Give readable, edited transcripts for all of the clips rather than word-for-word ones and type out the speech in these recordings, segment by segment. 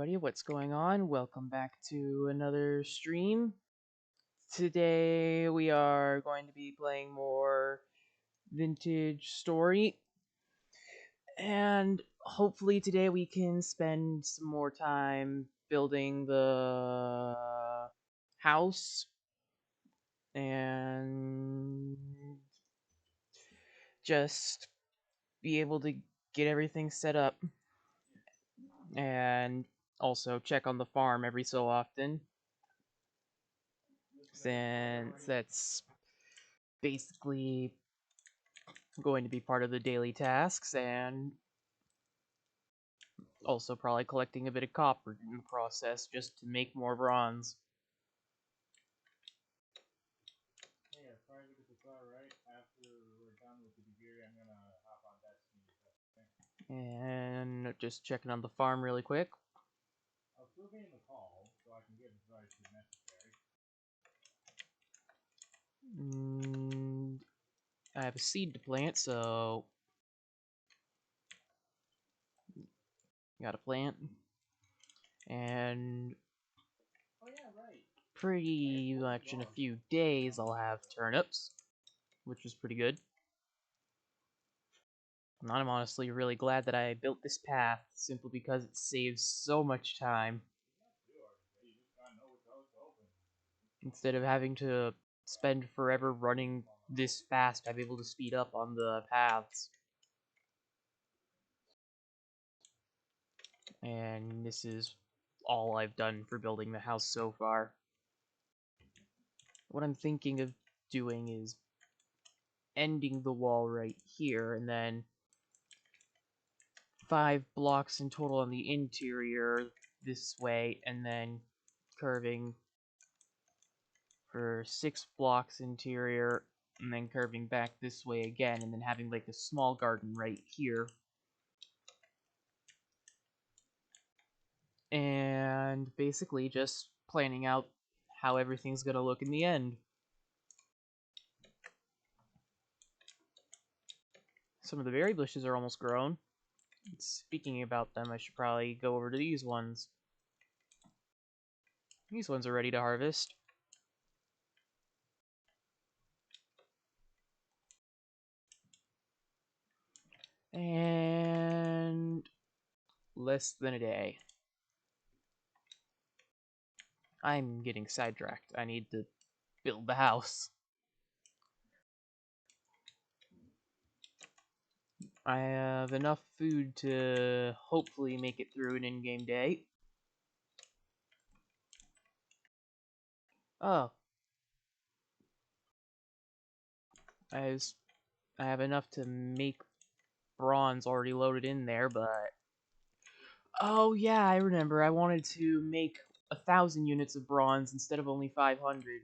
What's going on? Welcome back to another stream. Today we are going to be playing more Vintage Story, and hopefully today we can spend some more time building the house and just be able to get everything set up and also check on the farm every so often since that's basically going to be part of the daily tasks, and also probably collecting a bit of copper in the process just to make more bronze. And just checking on the farm really quick. Mm, I have a seed to plant, so gotta plant. And pretty much in a few days I'll have turnips, which is pretty good. And I'm honestly really glad that I built this path, simply because it saves so much time. Instead of having to spend forever running this fast, I'm able to speed up on the paths. And this is all I've done for building the house so far. What I'm thinking of doing is ending the wall right here, and then 5 blocks in total on the interior this way, and then curving for 6 blocks interior, and then curving back this way again, and then having like a small garden right here. And basically just planning out how everything's gonna look in the end. Some of the berry bushes are almost grown. Speaking about them, I should probably go over to these ones. These ones are ready to harvest. And less than a day. I'm getting sidetracked. I need to build the house. I have enough food to hopefully make it through an in-game day. Oh. I have enough to make bronze already loaded in there, but... Oh yeah, I remember. I wanted to make 1,000 units of bronze instead of only 500.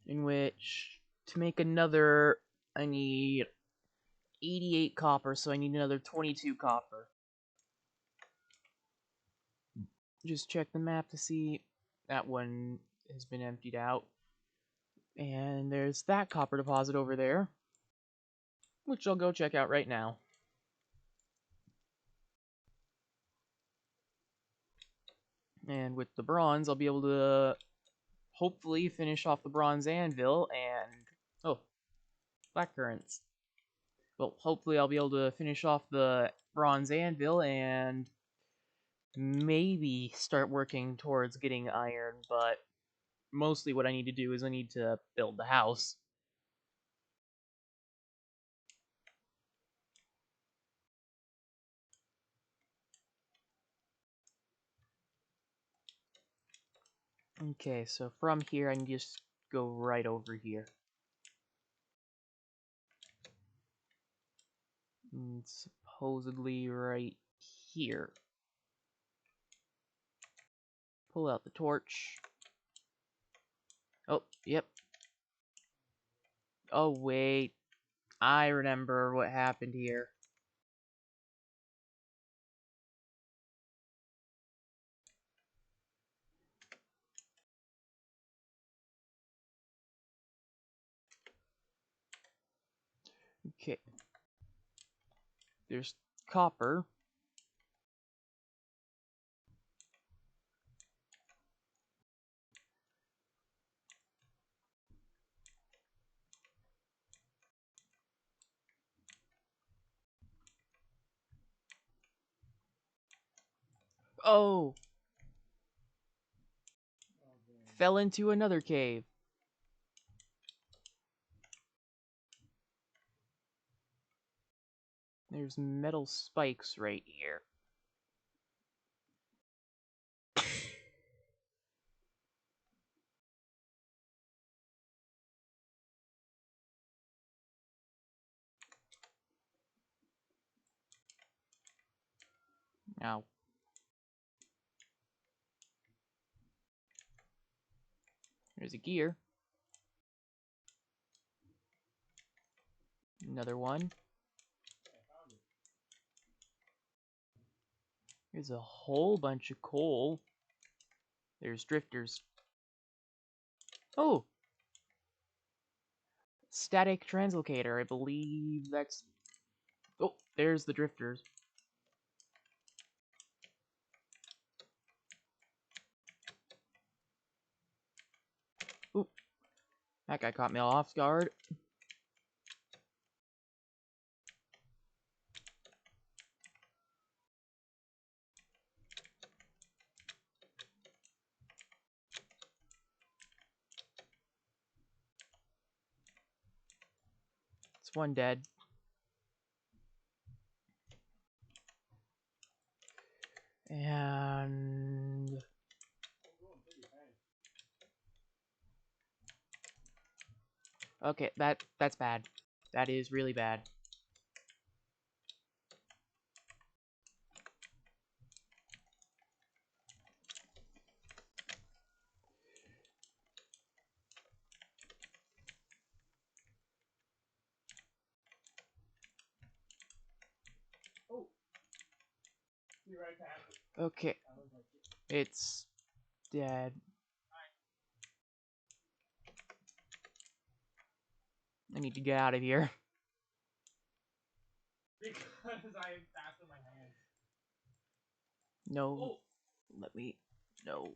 In which, to make another, I need 88 copper, so I need another 22 copper. Just check the map to see that one has been emptied out. And there's that copper deposit over there, which I'll go check out right now. And with the bronze, I'll be able to hopefully finish off the bronze anvil and... Oh, black currants. Well, hopefully I'll be able to finish off the bronze anvil and maybe start working towards getting iron, but mostly what I need to do is I need to build the house. Okay, so from here I can just go right over here. And supposedly right here. Pull out the torch. Oh, yep. Oh, wait. I remember what happened here. Okay. There's copper. Oh! Fell into another cave. There's metal spikes right here. Now, there's a gear. Another one. There's a whole bunch of coal. There's drifters. Oh! Static translocator. I believe that's... Oh, there's the drifters. Ooh. That guy caught me off guard. It's one dead. And... Okay, that's bad. That is really bad. Okay. It's dead. I need to get out of here. Because I am fast in my hands. No. Oh. Let me... No.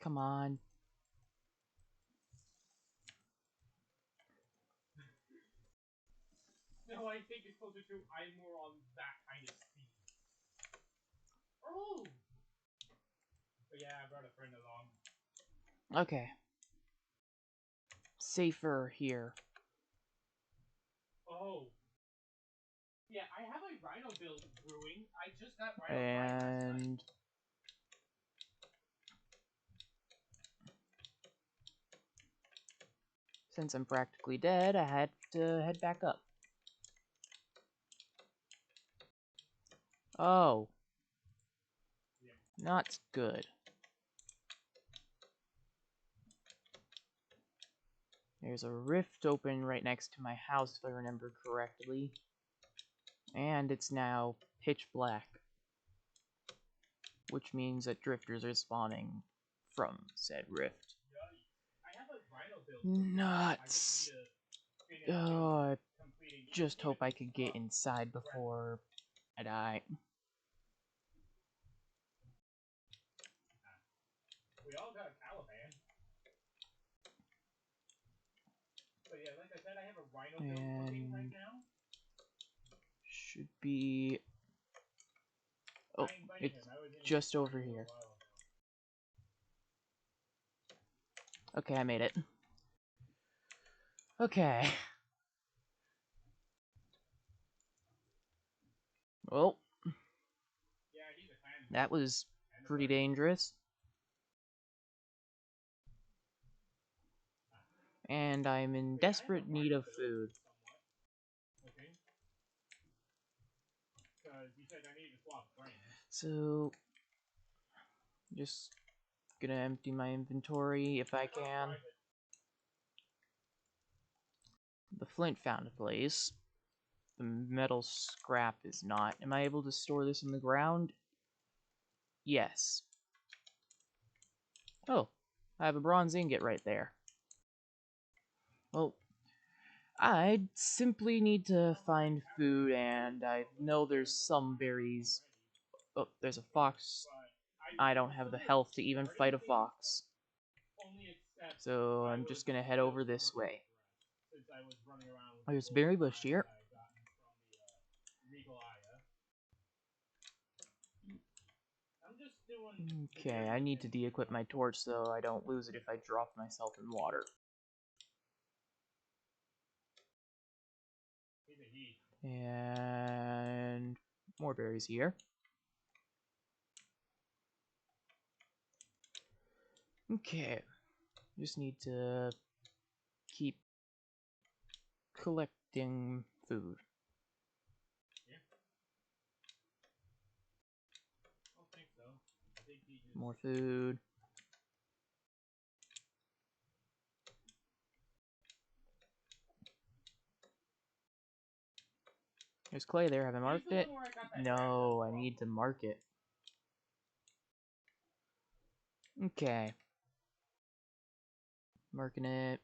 Come on. No, I think it's closer to I'm more on that kind of speed. Oh! But yeah, I brought a friend along. Okay. Safer here. Oh. Yeah, I have a rhino build brewing. I just got rhino last night. And... Since I'm practically dead, I had to head back up. Oh. Yeah. Not good. There's a rift open right next to my house, if I remember correctly. And it's now pitch black. Which means that drifters are spawning from said rift. I have a rhino build. Nuts! Oh, I just hope I could get inside before I die. We all got a Caliban. But yeah, like I said, I have a rhino build cooking right now. Should be... Oh, it's just over here. Okay, I made it. Okay. Well, that was pretty dangerous. And I'm in desperate need of food. So, just gonna empty my inventory if I can. The flint found a place. The metal scrap is not. Am I able to store this in the ground? Yes. Oh, I have a bronze ingot right there. Well, I simply need to find food, and I know there's some berries. Oh, there's a fox. I don't have the health to even fight a fox. So I'm just gonna head over this way. There's berry bush here. just doing. Okay, I need to de-equip my torch so I don't lose it if I drop myself in water. And more berries here. Okay, just need to keep collecting food. Yeah. I don't think so. I think he just... More food. There's clay there. Have I marked it? No, I need to mark it. Okay. Marking it.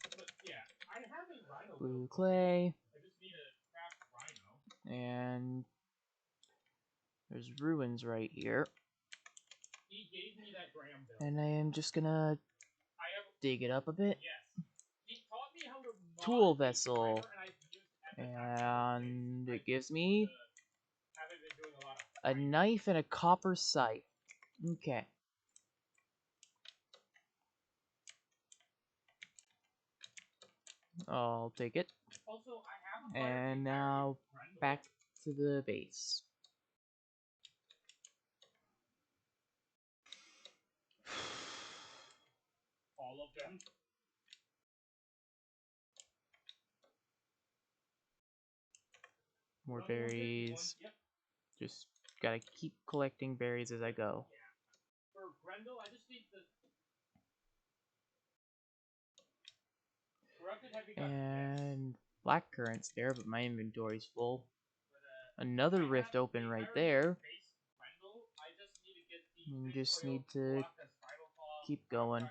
But yeah, I have a rhino. Blue clay. I just need a craft rhino. And there's ruins right here. He gave me that Graham build. And I am just gonna dig it up a bit. Yes. He taught me how to Tool vessel. And it gives me a knife and a copper scythe. Okay. I'll take it. Also, and now back to the base. All of them. More berries. Yep. Just gotta keep collecting berries as I go. Yeah. For Grendel, I just need the corrupted heavy gun. And black currants there, but my inventory's full. Another rift open right there. You just need to keep going.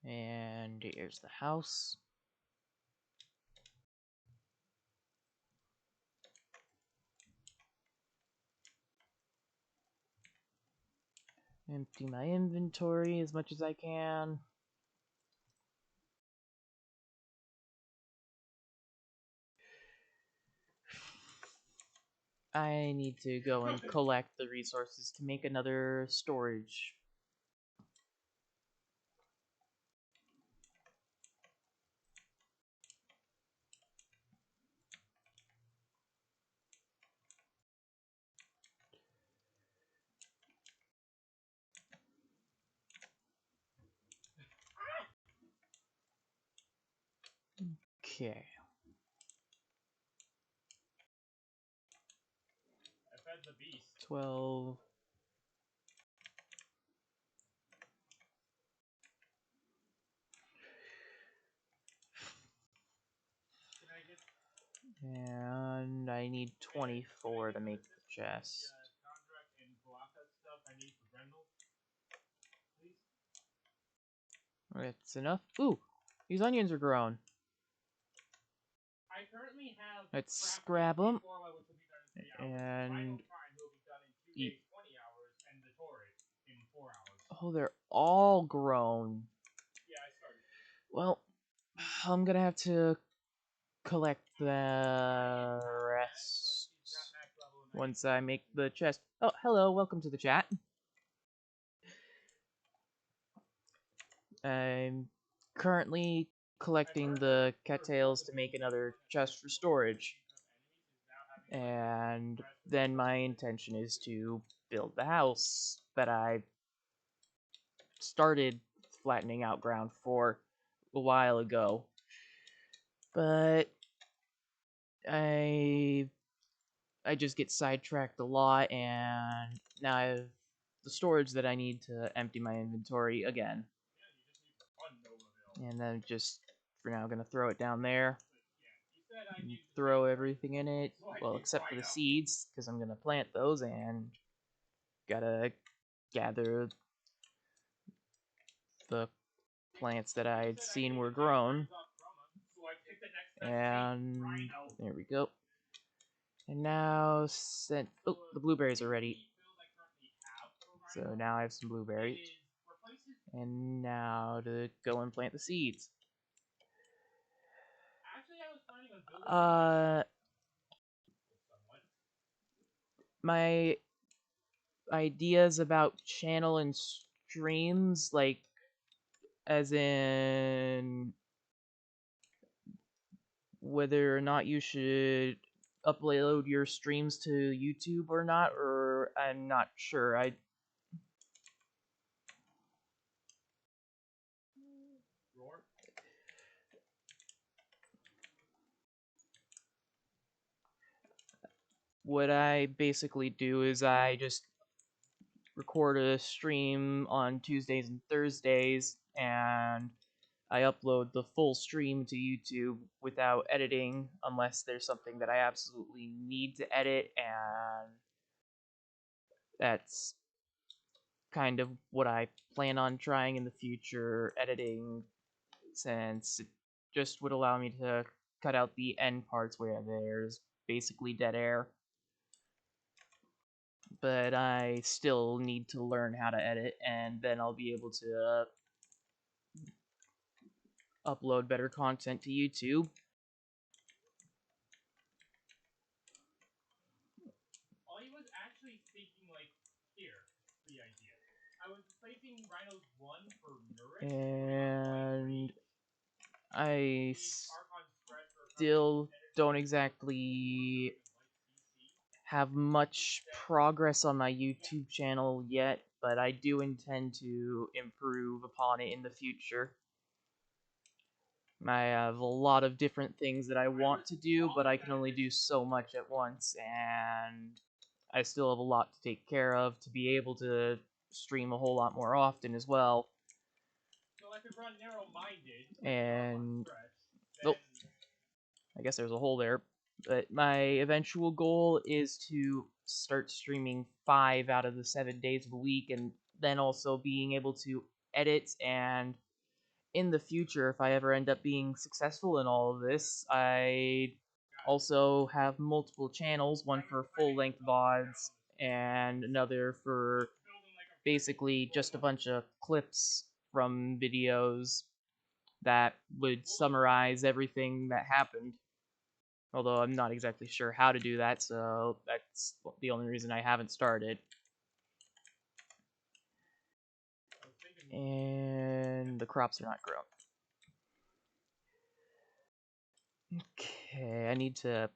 And here's the house. Empty my inventory as much as I can. I need to go and collect the resources to make another storage. Okay. I fed the beast. 12. Can I get... And I need 24 to make the chest. Contract and Guaca stuff I need for Grendel, please. That's enough. Ooh, these onions are grown. I currently have. Let's grab them and eat. Oh, they're all grown. Yeah, I started. Well, I'm gonna have to collect the rest once I make the chest. Oh, hello, welcome to the chat. I'm currently collecting the cattails to make another chest for storage. And then my intention is to build the house that I started flattening out ground for a while ago. But I just get sidetracked a lot, and now I have the storage that I need to empty my inventory again. And then just, for now, gonna throw it down there. And throw everything in it, well, except for the seeds, because I'm gonna plant those, and gotta gather the plants that I'd seen were grown. And there we go. And now, oh, the blueberries are ready. So now I have some blueberries. And now to go and plant the seeds. My ideas about channel and streams, like, as in whether or not you should upload your streams to YouTube or not, or I'm not sure. What I basically do is I just record a stream on Tuesdays and Thursdays, and I upload the full stream to YouTube without editing unless there's something that I absolutely need to edit, and that's kind of what I plan on trying in the future, editing, since it just would allow me to cut out the end parts where there's basically dead air. But I still need to learn how to edit, and then I'll be able to upload better content to YouTube. I was actually thinking, like, here, the idea. I was replacing Rhinos 1 for Nourish. And I still don't exactly have much progress on my YouTube channel yet, but I do intend to improve upon it in the future. I have a lot of different things that I want to do, but I can only do so much at once, and I still have a lot to take care of to be able to stream a whole lot more often as well. So I could run narrow-minded. And oh, I guess there's a hole there. But my eventual goal is to start streaming 5 out of the 7 days of the week, and then also being able to edit. And in the future, if I ever end up being successful in all of this, I also have multiple channels, one for full-length VODs and another for basically just a bunch of clips from videos that would summarize everything that happened. Although I'm not exactly sure how to do that, so that's the only reason I haven't started. And the crops are not grown. Okay, I need to...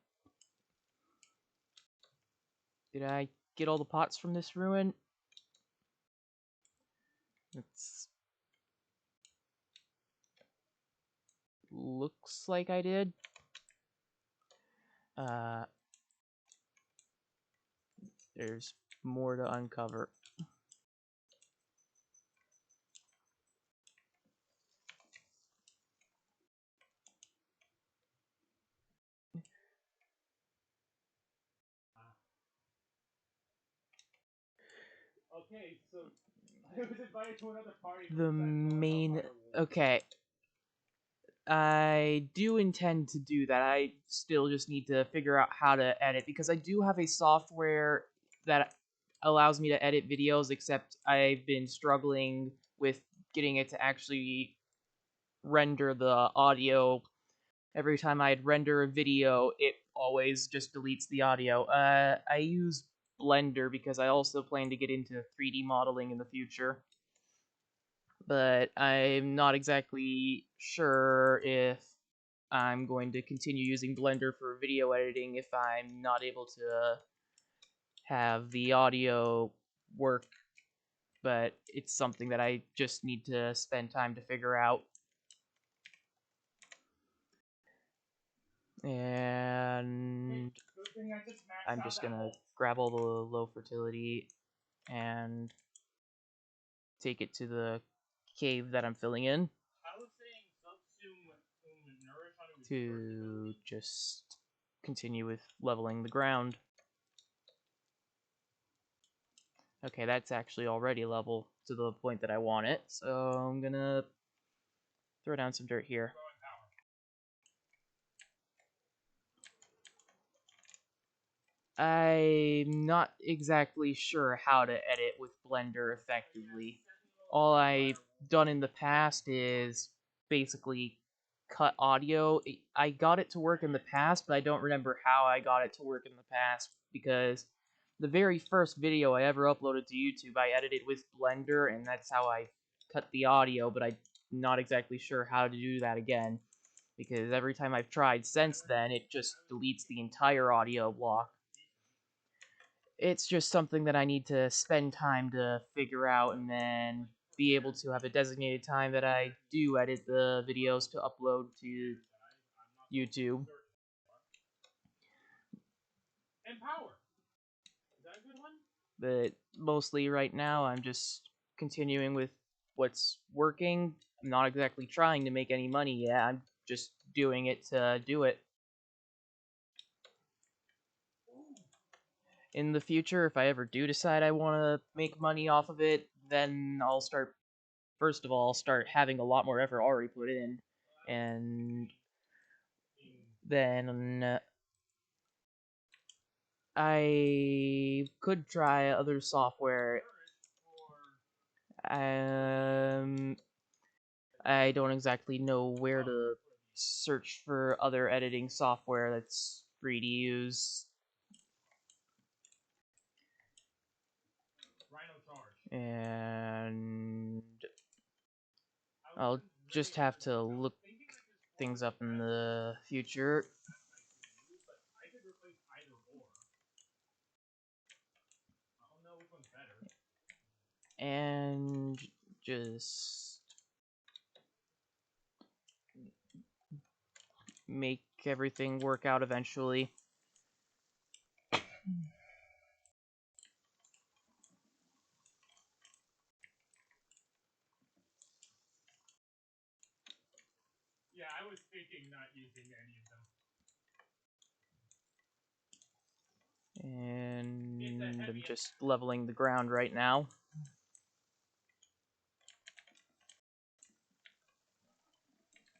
Did I get all the pots from this ruin? It's... Looks like I did. There's more to uncover. Okay, so I was invited to another party. The main... Okay. I do intend to do that. I still just need to figure out how to edit, because I do have a software that allows me to edit videos, except I've been struggling with getting it to actually render the audio. Every time I'd render a video, it always just deletes the audio. I use Blender because I also plan to get into 3D modeling in the future, but I'm not exactly sure if I'm going to continue using Blender for video editing if I'm not able to have the audio work, but it's something that I just need to spend time to figure out. And I'm just gonna grab all the low fertility and take it to the cave that I'm filling in to just continue with leveling the ground. Okay, that's actually already level to the point that I want it, so I'm gonna throw down some dirt here. I'm not exactly sure how to edit with Blender effectively. All I've done in the past is basically cut audio. I got it to work in the past, but I don't remember how I got it to work in the past because the very first video I ever uploaded to YouTube, I edited with Blender, and that's how I cut the audio, but I'm not exactly sure how to do that again because every time I've tried since then, it just deletes the entire audio block. It's just something that I need to spend time to figure out and then be able to have a designated time that I do edit the videos to upload to YouTube. Empower. Is that a good one? But mostly right now, I'm just continuing with what's working. I'm not exactly trying to make any money yet. I'm just doing it to do it. In the future, if I ever do decide I want to make money off of it, then I'll start. First of all, I'll start having a lot more effort already put in, and then I could try other software. Um, I don't exactly know where to search for other editing software that's free to use. Rhino charge. And I'll just have to look things up in the future. But I could replace either or. I don't know which one's better. And just make everything work out eventually. Yeah, I was thinking not using any of them. And I'm just leveling the ground right now.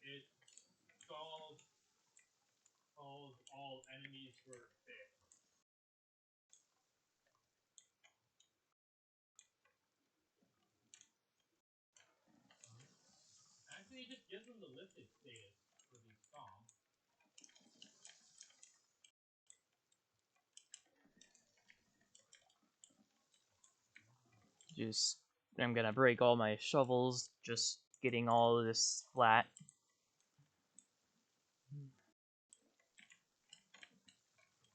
It calls all enemies for fit. Actually, it just gives them the lifted status for the stomp. Just, I'm gonna break all my shovels, just getting all of this flat.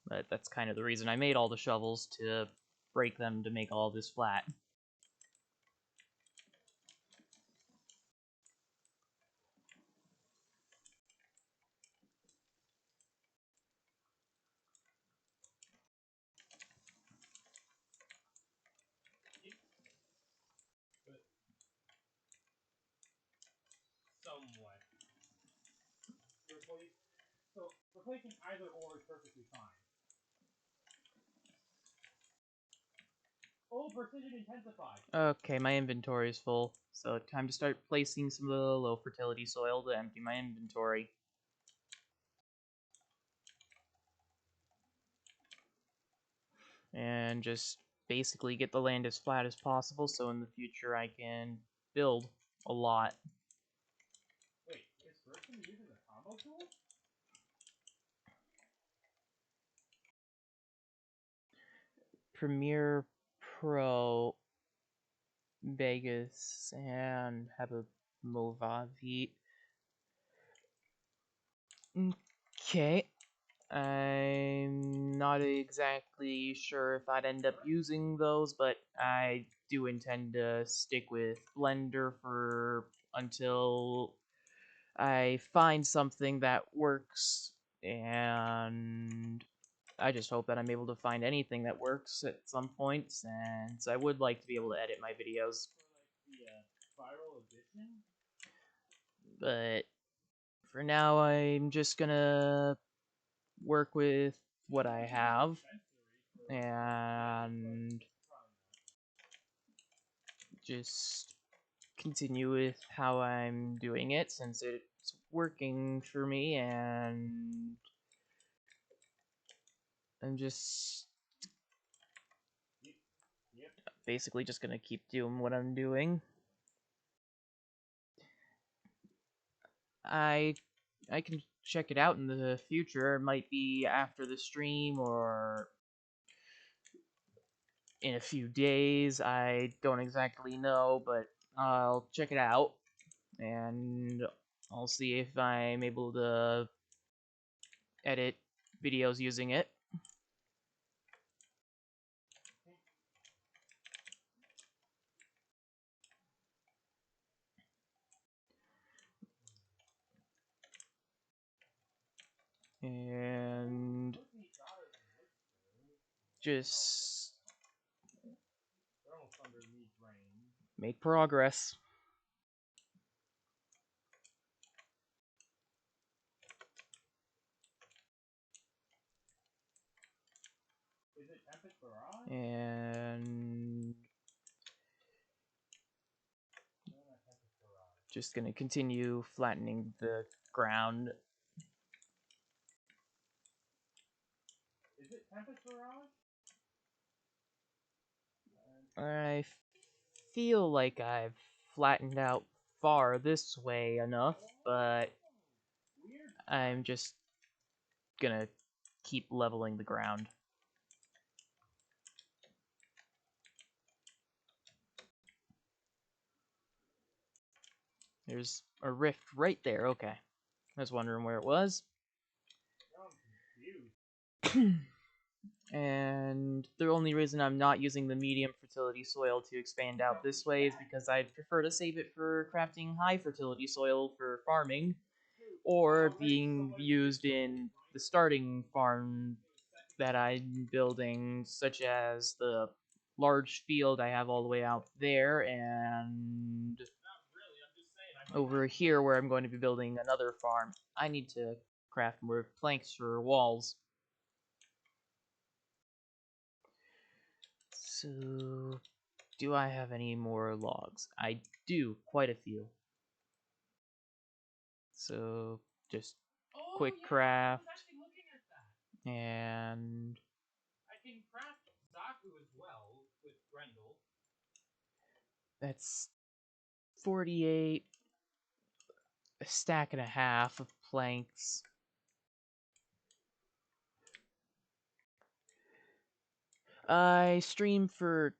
But that's kind of the reason I made all the shovels, to break them to make all this flat. But somewhat. Replacing either or is perfectly fine. Oh, precision intensified. Okay, my inventory is full, so time to start placing some of the low fertility soil to empty my inventory. And just basically get the land as flat as possible so in the future I can build a lot. Wait, is Bertram using a combo tool? Premiere Pro, Vegas, and have a Movavi. Okay. I'm not exactly sure if I'd end up using those, but I do intend to stick with Blender for until I find something that works, and I just hope that I'm able to find anything that works at some point, since I would like to be able to edit my videos. For like the viral edition? But for now, I'm just gonna work with what I have and just continue with how I'm doing it since it's working for me, and I'm just basically just gonna keep doing what I'm doing. I I can check it out in the future. It might be after the stream or in a few days. I don't exactly know, but I'll check it out and I'll see if I'm able to edit videos using it. And just make progress. And just gonna continue flattening the ground. Is it Tempest Barrage? I feel like I've flattened out far this way enough, but Weird. I'm just gonna keep leveling the ground. There's a rift right there, okay. I was wondering where it was. Now I'm confused. And the only reason I'm not using the medium fertility soil to expand out this way is because I'd prefer to save it for crafting high fertility soil for farming, or being used in the starting farm that I'm building, such as the large field I have all the way out there, and over here where I'm going to be building another farm. I need to craft more planks for walls. So, do I have any more logs? I do, quite a few. So, just quick craft. I was actually looking at that. And I can craft Zaku as well with Grendel. that's 48, a stack and a half of planks. I stream for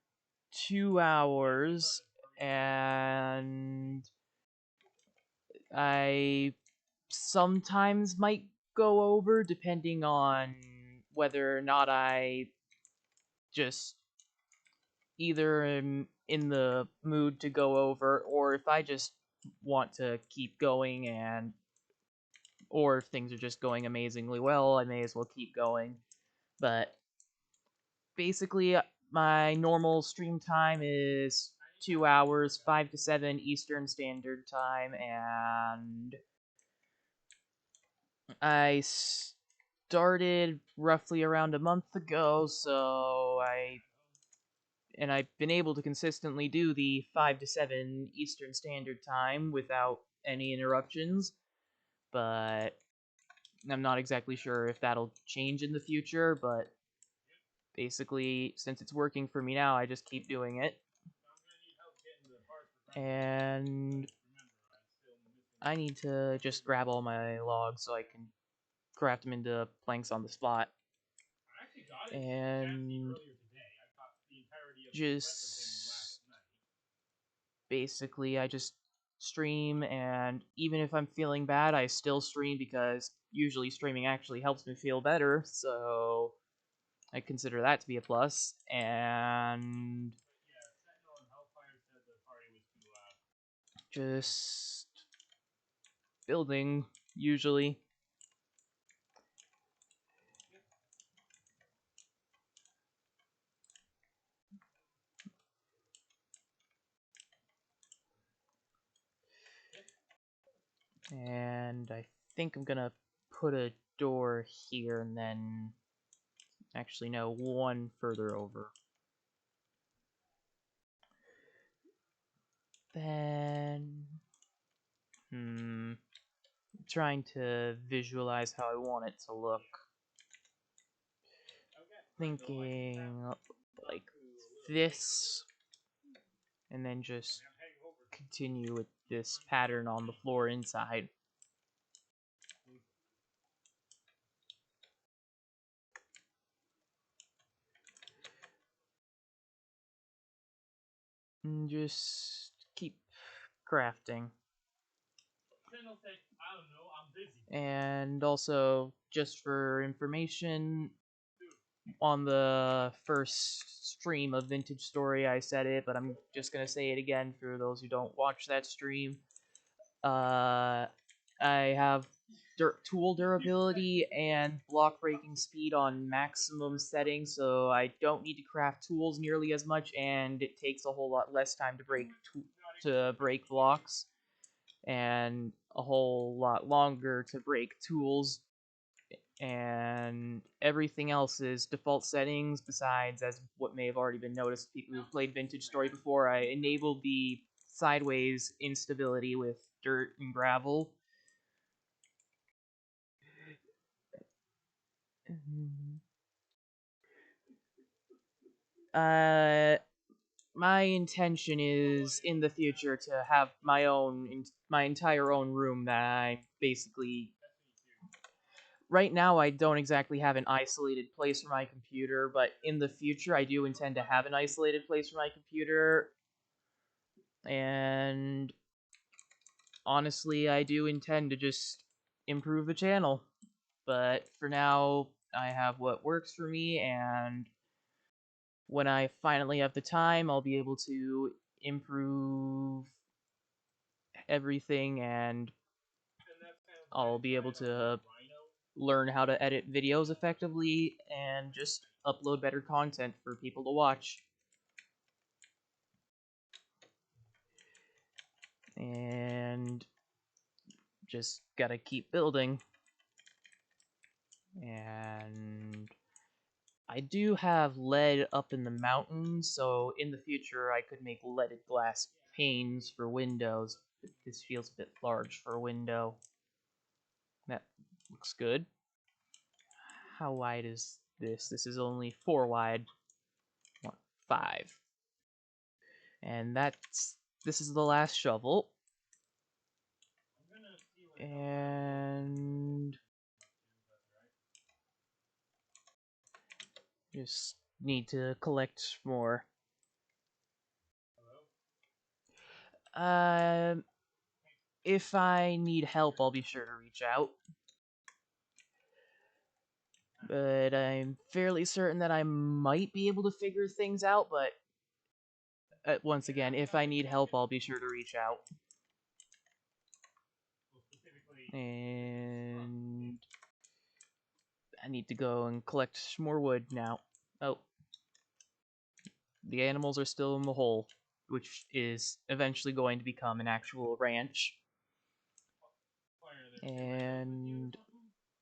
2 hours, and I sometimes might go over depending on whether or not I just either am in the mood to go over, or if I just want to keep going, and or if things are just going amazingly well, I may as well keep going. But basically, my normal stream time is 2 hours, 5 to 7 Eastern Standard Time, and I started roughly around a month ago, so I've been able to consistently do the 5 to 7 Eastern Standard Time without any interruptions, but I'm not exactly sure if that'll change in the future, but basically, since it's working for me now, I just keep doing it. And I need to just grab all my logs so I can craft them into planks on the spot. And just basically, I just stream, and even if I'm feeling bad, I still stream because usually streaming actually helps me feel better, so I consider that to be a plus. And just building, usually. And I think I'm gonna put a door here and then actually no, one further over. Then trying to visualize how I want it to look. Thinking like this, and then just continue with this pattern on the floor inside. and just keep crafting. Sentinel said, I don't know, I'm busy. And also, just for information, on the first stream of Vintage Story, I said it, but I'm just gonna say it again for those who don't watch that stream. I have tool durability and block breaking speed on maximum settings, so I don't need to craft tools nearly as much, and it takes a whole lot less time to break blocks, and a whole lot longer to break tools, and everything else is default settings. Besides, as what may have already been noticed, people who've played Vintage Story before, I enabled the sideways instability with dirt and gravel. My intention is in the future to have my entire own room that I basically. Right now, I don't exactly have an isolated place for my computer, but in the future, I do intend to have an isolated place for my computer. And honestly, I do intend to just improve the channel. But for now, I have what works for me, and when I finally have the time, I'll be able to improve everything, and I'll be able to learn how to edit videos effectively and just upload better content for people to watch. And just gotta keep building. And I do have lead up in the mountains, so in the future I could make leaded glass panes for windows. But this feels a bit large for a window. That looks good. How wide is this? This is only 4 wide. 5. And this is the last shovel. And just need to collect more. If I need help, I'll be sure to reach out. But I'm fairly certain that I might be able to figure things out, but once again, if I need help, I'll be sure to reach out. And I need to go and collect more wood now. Oh. The animals are still in the hole, which is eventually going to become an actual ranch. And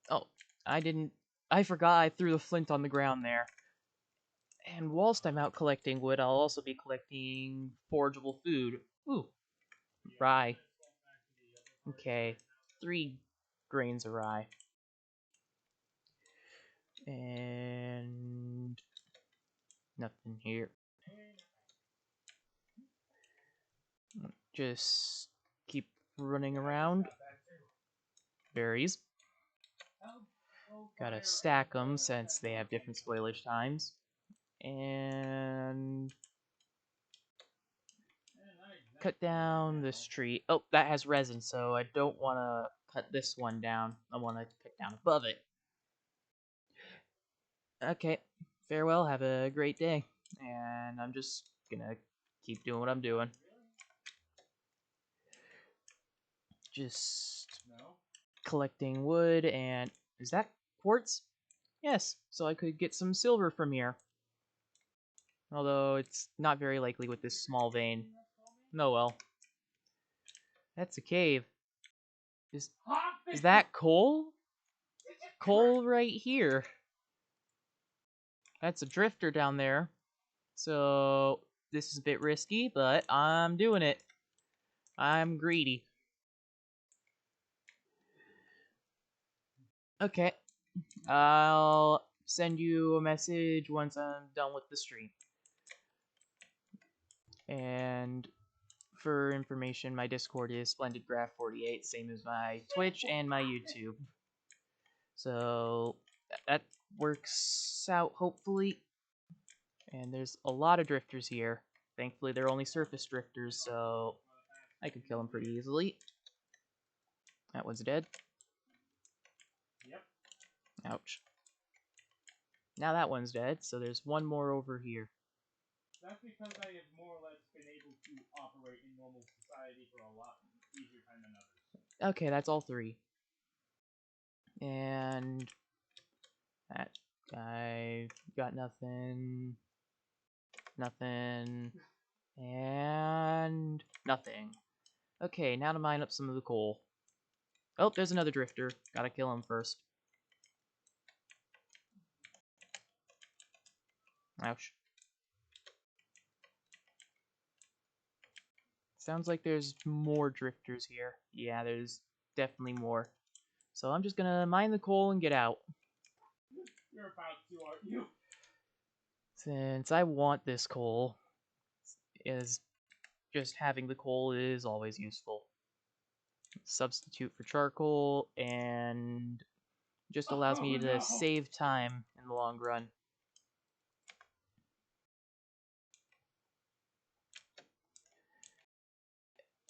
oh, I forgot I threw the flint on the ground there. And whilst I'm out collecting wood, I'll also be collecting forageable food. Ooh, rye. Okay, 3 grains of rye. And nothing here. Just keep running around. Berries. Gotta stack them since they have different spoilage times. And cut down this tree. Oh, that has resin, so I don't want to cut this one down. I want to cut down above it. Okay, farewell, have a great day. And I'm just gonna keep doing what I'm doing. Just collecting wood, and is that quartz? Yes, so I could get some silver from here. Although it's not very likely with this small vein. No, well. That's a cave. Is that coal? Coal right here. That's a drifter down there. So this is a bit risky, but I'm doing it. I'm greedy. Okay. I'll send you a message once I'm done with the stream. And for information, my Discord is SplendidGraph48, same as my Twitch and my YouTube. So that works out, hopefully. And there's a lot of drifters here. Thankfully, they're only surface drifters, so I could kill them pretty easily. That one's dead. Yep. Ouch. Now that one's dead, so there's one more over here. That's because I have more or less been able to operate in normal society for a lot easier time than others. Okay, that's all three. And that guy got nothing. Nothing. And nothing. Okay, now to mine up some of the coal. Oh, there's another drifter. Gotta kill him first. Ouch. Sounds like there's more drifters here. Yeah, there's definitely more. So I'm just gonna mine the coal and get out. You're about to, aren't you? Since I want this coal, is just having the coal is always useful. Substitute for charcoal and just allows me to save time in the long run.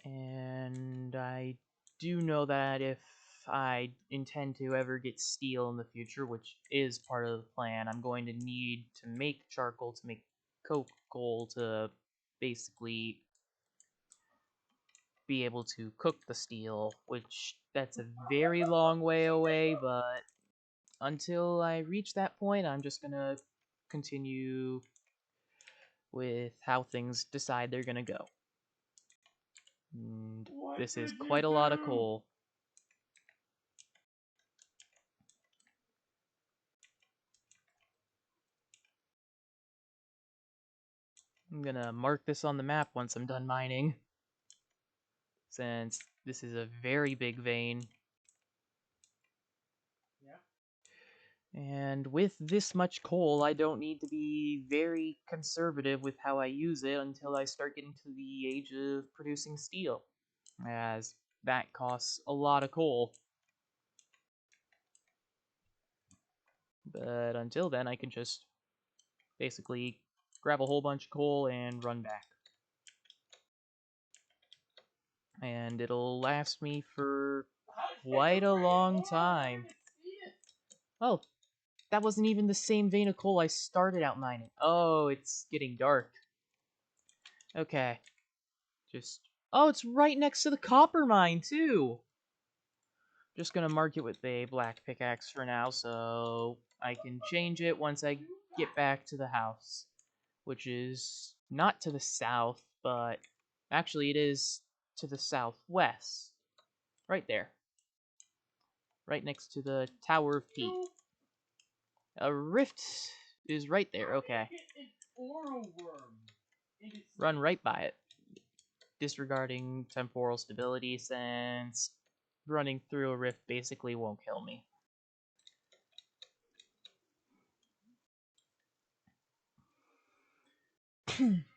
And I do know that if I intend to ever get steel in the future, which is part of the plan, I'm going to need to make charcoal to make coke coal to basically be able to cook the steel, which that's a very long way away, but until I reach that point, I'm just gonna continue with how things decide they're gonna go. And this is quite a lot of coal. I'm gonna mark this on the map once I'm done mining, since this is a very big vein. Yeah. And with this much coal, I don't need to be very conservative with how I use it until I start getting to the age of producing steel, as that costs a lot of coal. But until then, I can just basically grab a whole bunch of coal and run back. And it'll last me for quite a long time. Oh, that wasn't even the same vein of coal I started out mining. Oh, it's getting dark. Okay. Just... Oh, it's right next to the copper mine, too! Just gonna mark it with a black pickaxe for now, so I can change it once I get back to the house. Which is not to the south, but actually it is to the southwest. Right there. Right next to the Tower of Peat. A rift is right there, okay. Run right by it. Disregarding temporal stability, since running through a rift basically won't kill me.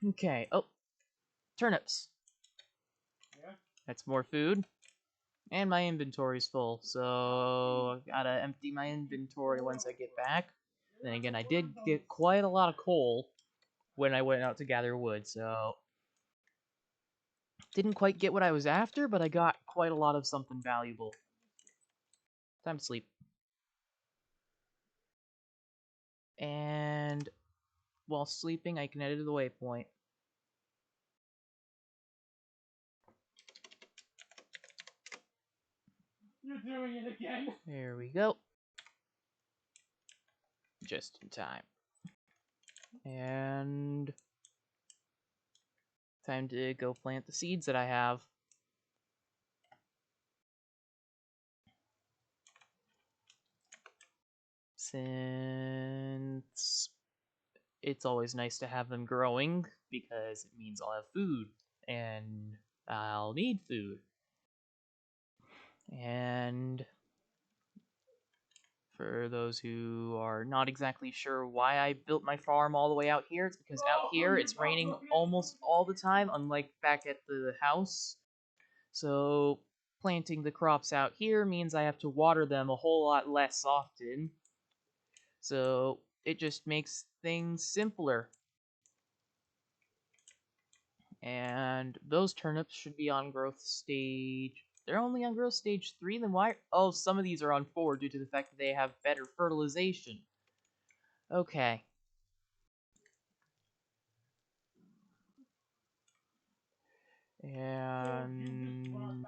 Okay, oh. Turnips. Yeah. That's more food. And my inventory's full, so I gotta empty my inventory once I get back. Then again, I did get quite a lot of coal when I went out to gather wood, so didn't quite get what I was after, but I got quite a lot of something valuable. Time to sleep. And while sleeping, I can edit the waypoint. You're doing it again. There we go. Just in time. And time to go plant the seeds that I have. Since it's always nice to have them growing, because it means I'll have food, and I'll need food. And for those who are not exactly sure why I built my farm all the way out here, it's because out here it's raining almost all the time, unlike back at the house. So planting the crops out here means I have to water them a whole lot less often. So it just makes things simpler. And those turnips should be on growth stage. They're only on growth stage 3, then why? Oh, some of these are on 4 due to the fact that they have better fertilization. Okay. And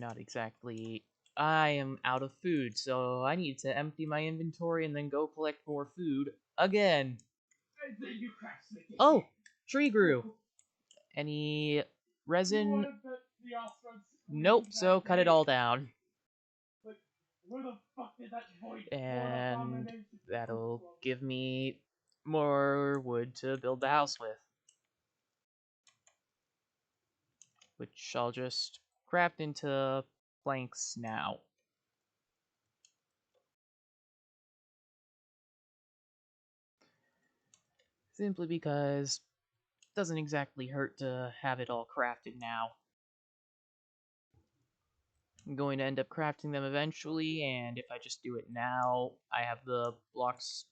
not exactly. I am out of food, so I need to empty my inventory and then go collect more food again. Oh, tree grew. Any resin? Nope, so cut it all down. And that'll give me more wood to build the house with. Which I'll just craft into planks now. Simply because it doesn't exactly hurt to have it all crafted now. I'm going to end up crafting them eventually, and if I just do it now, I have the blocks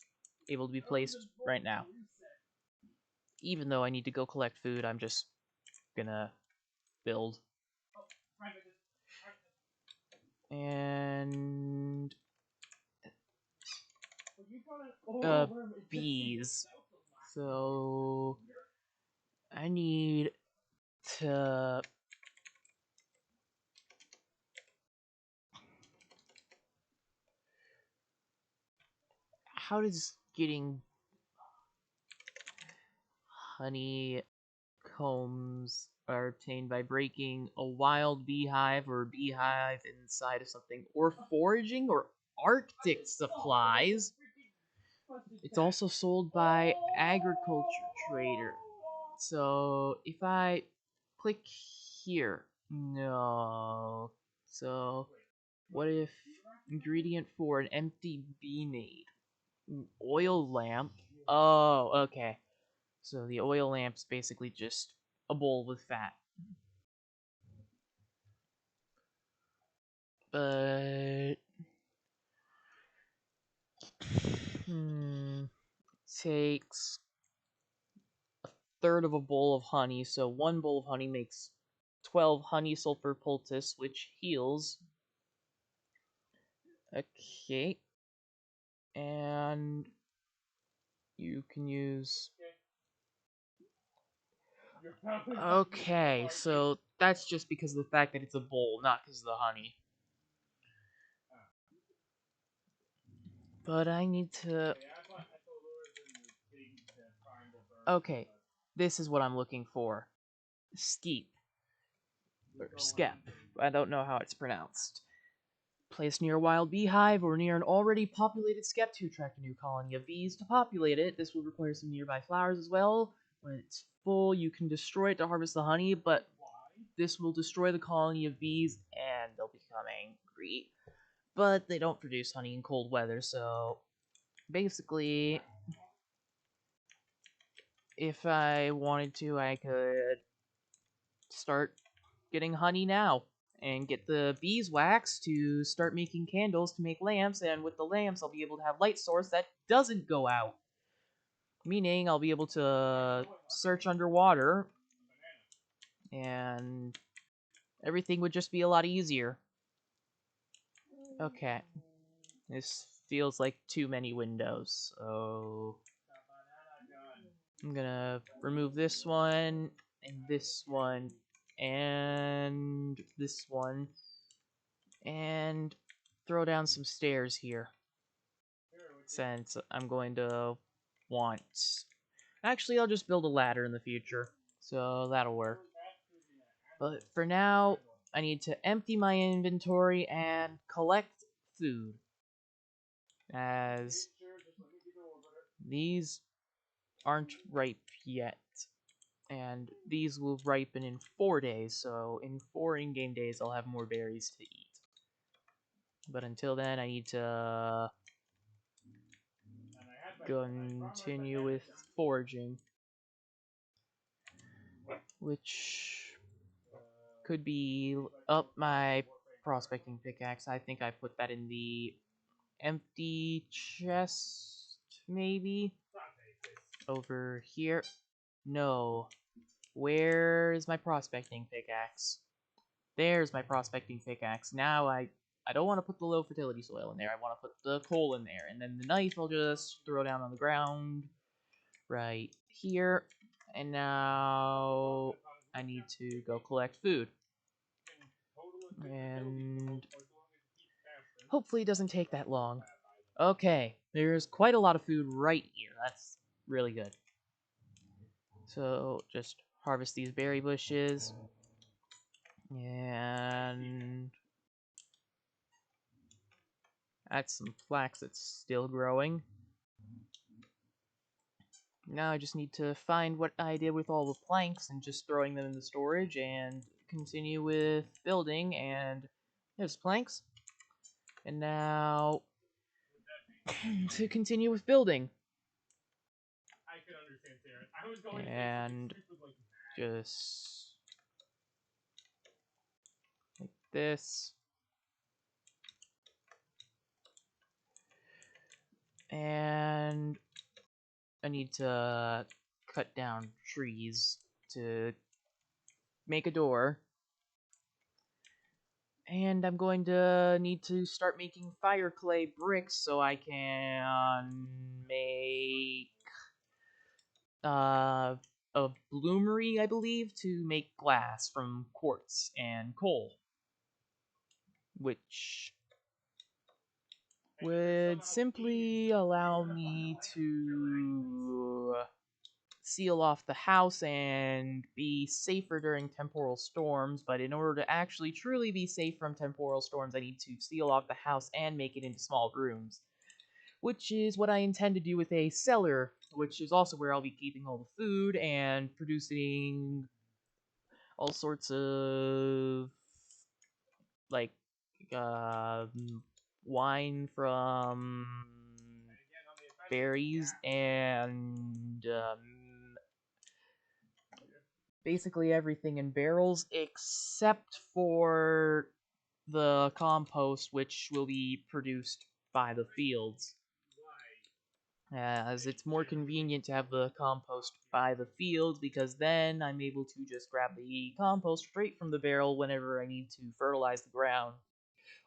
able to be placed right now. Even though I need to go collect food, I'm just gonna build. And bees. So I need to how does getting honey combs are obtained by breaking a wild beehive or a beehive inside of something, or foraging or arctic supplies. It's also sold by agriculture trader. So if I click here, no. So what if ingredient for an empty bee made? Oil lamp. Oh, okay. So the oil lamp's basically just a bowl with fat. But takes a third of a bowl of honey, so one bowl of honey makes 12 honey sulfur poultice, which heals. Okay. And you can use. Okay, so that's just because of the fact that it's a bowl, not because of the honey. But I need to. Okay, this is what I'm looking for. Skeep. Or skep. I don't know how it's pronounced. Placed near a wild beehive or near an already populated skep to attract a new colony of bees to populate it. This will require some nearby flowers as well. When it's full, you can destroy it to harvest the honey, but this will destroy the colony of bees and they'll become angry. But they don't produce honey in cold weather, so basically, if I wanted to, I could start getting honey now and get the beeswax to start making candles to make lamps, and with the lamps I'll be able to have light source that doesn't go out, meaning I'll be able to search underwater and everything would just be a lot easier. Okay, this feels like too many windows, so I'm gonna remove this one and this one and this one and throw down some stairs here, since I'm going to want. Actually, I'll just build a ladder in the future, so that'll work. But for now, I need to empty my inventory and collect food, as these aren't ripe yet. And these will ripen in 4 days, so in 4 in-game days I'll have more berries to eat. But until then, I need to continue with foraging, which could be up my prospecting pickaxe. I think I put that in the empty chest, maybe? Over here? No. Where is my prospecting pickaxe? There's my prospecting pickaxe. Now I don't want to put the low fertility soil in there. I want to put the coal in there. And then the knife I'll just throw down on the ground right here. And now I need to go collect food. And hopefully it doesn't take that long. Okay, there's quite a lot of food right here. That's really good. So just harvest these berry bushes. And that's some flax that's still growing. Now I just need to find what I did with all the planks and just throwing them in the storage and continue with building. And there's planks. And now to continue with building. I could understand Sarah. I was going And just like this. And I need to cut down trees to make a door. And I'm going to need to start making fire clay bricks so I can make a bloomery, I believe, to make glass from quartz and coal, which would simply allow me to seal off the house and be safer during temporal storms. But in order to actually truly be safe from temporal storms, I need to seal off the house and make it into small rooms, which is what I intend to do with a cellar, which is also where I'll be keeping all the food and producing all sorts of like wine from berries and basically everything in barrels except for the compost, which will be produced by the fields. As it's more convenient to have the compost by the fields, because then I'm able to just grab the compost straight from the barrel whenever I need to fertilize the ground.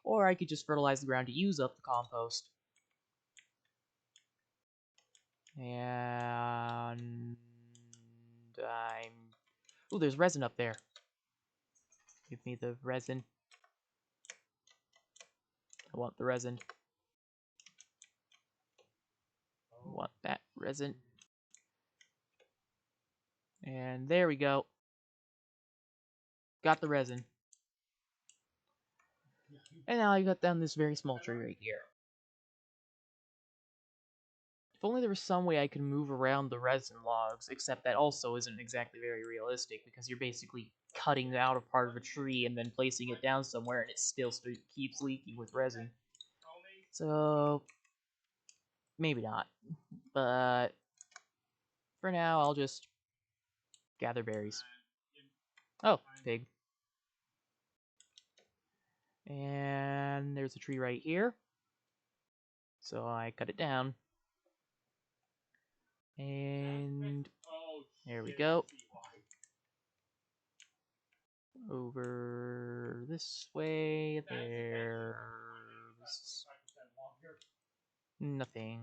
Or I could just fertilize the ground to use up the compost. And I'm... Ooh, there's resin up there. Give me the resin. I want the resin. I want that resin. And there we go. Got the resin. And now I got down this very small tree right here. If only there was some way I could move around the resin logs, except that also isn't exactly very realistic, because you're basically cutting out a part of a tree and then placing it down somewhere, and it still keeps leaking with resin. So, maybe not. But, for now, I'll just gather berries. Oh, pig. And there's a tree right here. So I cut it down. And there we go. Over this way, there's nothing.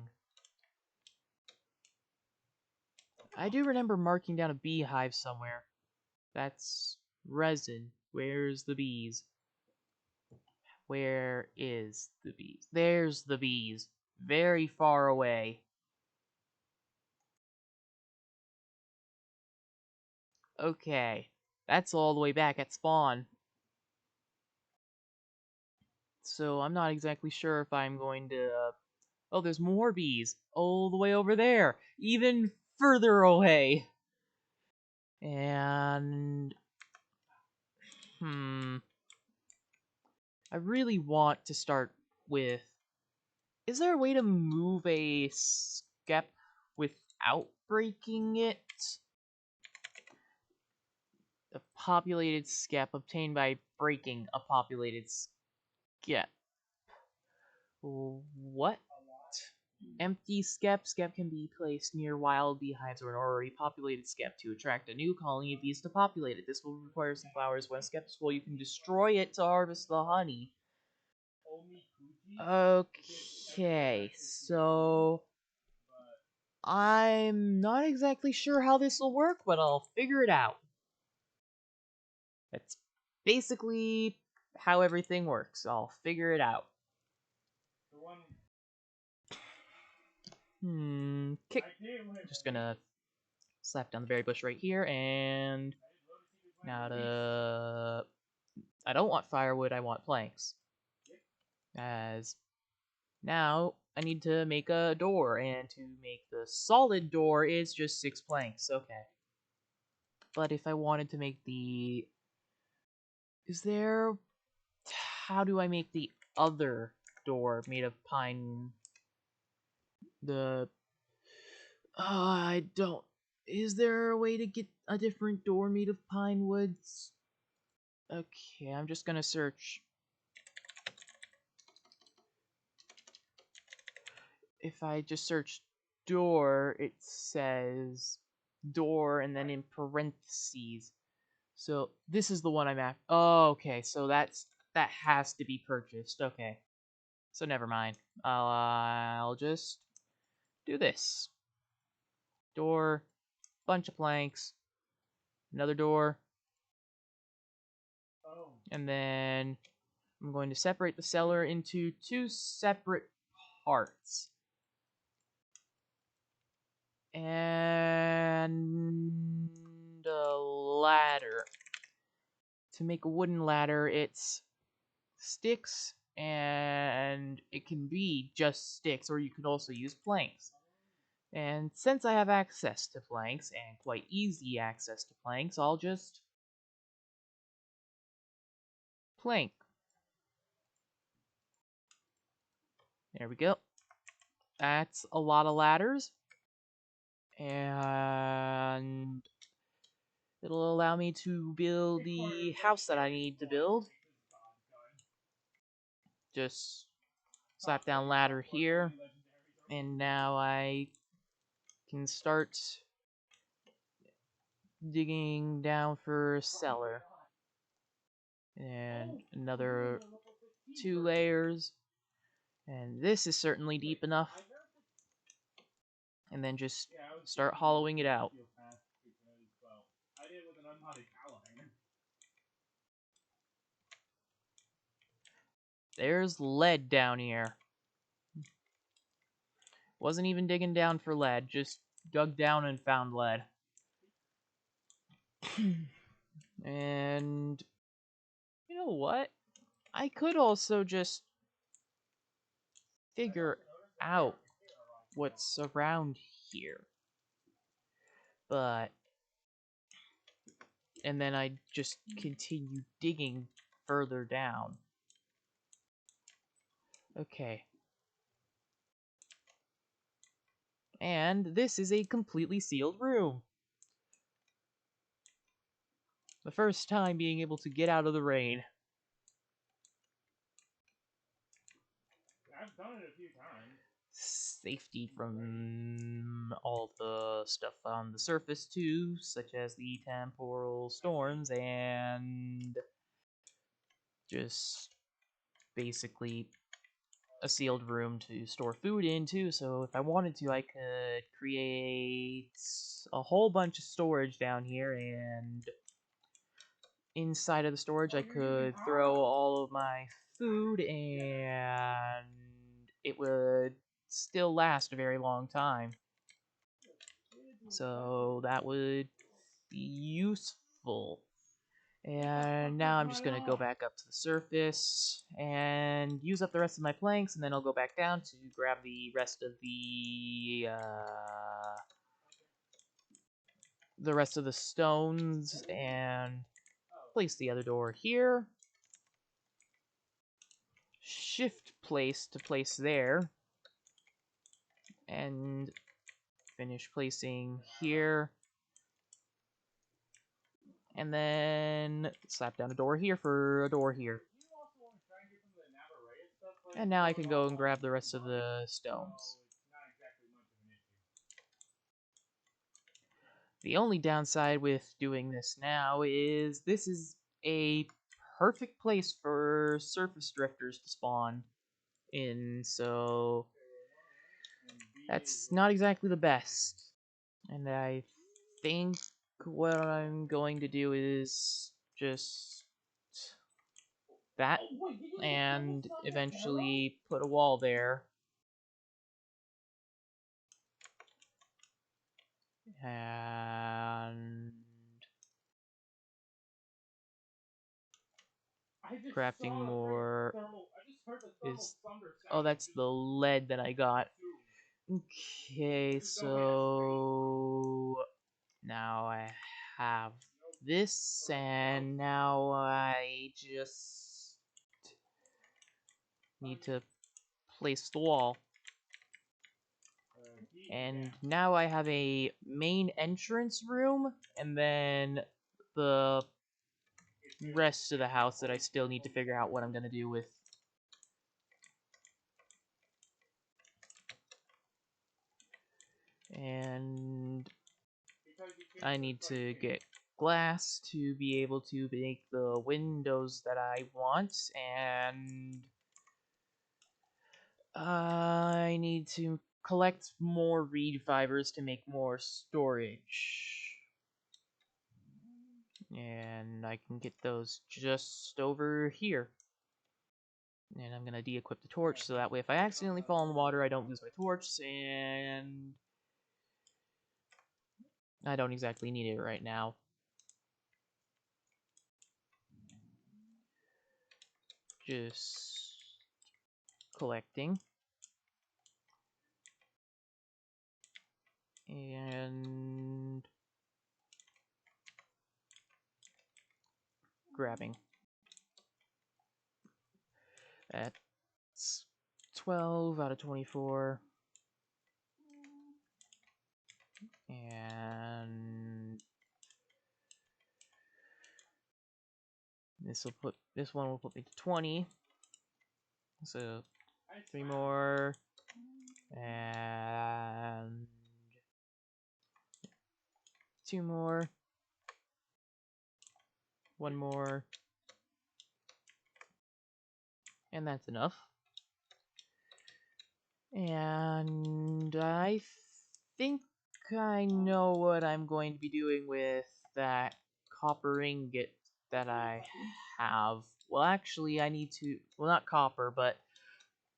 I do remember marking down a beehive somewhere. That's resin. Where's the bees? Where is the bees? There's the bees. Very far away. Okay. That's all the way back at spawn. So I'm not exactly sure if I'm going to... Oh, there's more bees. All the way over there. Even further away. And... I really want to start with... Is there a way to move a skep without breaking it? A populated skep obtained by breaking a populated skep. What? Empty skep. Skep can be placed near wild beehives or an already populated skep to attract a new colony of bees to populate it. This will require some flowers. When skep is full, you can destroy it to harvest the honey. Okay, so I'm not exactly sure how this will work, but I'll figure it out. That's basically how everything works. I'll figure it out. Kick. Just gonna slap down the berry bush right here, and now I don't want firewood, I want planks. As now I need to make a door, and to make the solid door is just 6 planks. Okay. But if I wanted to make the... Is there... How do I make the other door made of pine? The... I don't... Is there a way to get a different door made of pine woods? Okay, I'm just gonna search. If I just search door, it says door and then in parentheses. So this is the one I'm after. Oh, okay, so that has to be purchased. Okay, so never mind. I'll just do this. Door, bunch of planks, another door, and then I'm going to separate the cellar into 2 separate parts. And a ladder. To make a wooden ladder, it's sticks, and it can be just sticks, or you can also use planks. And since I have access to planks, and quite easy access to planks, I'll just plank. There we go. That's a lot of ladders. And it'll allow me to build the house that I need to build. Just slap down ladder here. And now I can start digging down for cellar. And another 2 layers. And this is certainly deep enough. And then just start hollowing it out. There's lead down here. Wasn't even digging down for lead, just dug down and found lead. And you know what? I could also just figure out what's around here. But and then I just continue digging further down. Okay. And this is a completely sealed room. The first time being able to get out of the rain. I've done it a few times. Safety from all the stuff on the surface too, such as the temporal storms, and just basically a sealed room to store food into, so if I wanted to, I could create a whole bunch of storage down here, and inside of the storage I could throw all of my food, and it would still last a very long time. So that would be useful. And now I'm just going to go back up to the surface and use up the rest of my planks, and then I'll go back down to grab the rest of the stones and place the other door here. Shift place to place there. And finish placing here. And then slap down a door here for a door here. And now I can go and grab the rest of the stones. The only downside with doing this now is this is a perfect place for surface drifters to spawn in, so that's not exactly the best. And I think what I'm going to do is just that and eventually put a wall there. And crafting more is... Oh, that's the lead that I got. Okay, so now I have this, and now I just need to place the wall. And now I have a main entrance room, and then the rest of the house that I still need to figure out what I'm gonna do with. And I need to get glass to be able to make the windows that I want, and I need to collect more reed fibers to make more storage. And I can get those just over here. And I'm gonna de-equip the torch so that way if I accidentally fall in the water I don't lose my torch, and I don't exactly need it right now. Just collecting. And grabbing. That's 12 out of 24. And this one will put me to 20. So 3 more. And 2 more. 1 more. And that's enough. And I think I know what I'm going to be doing with that copper ingot that I have. Well, actually, I need to... Well, not copper, but...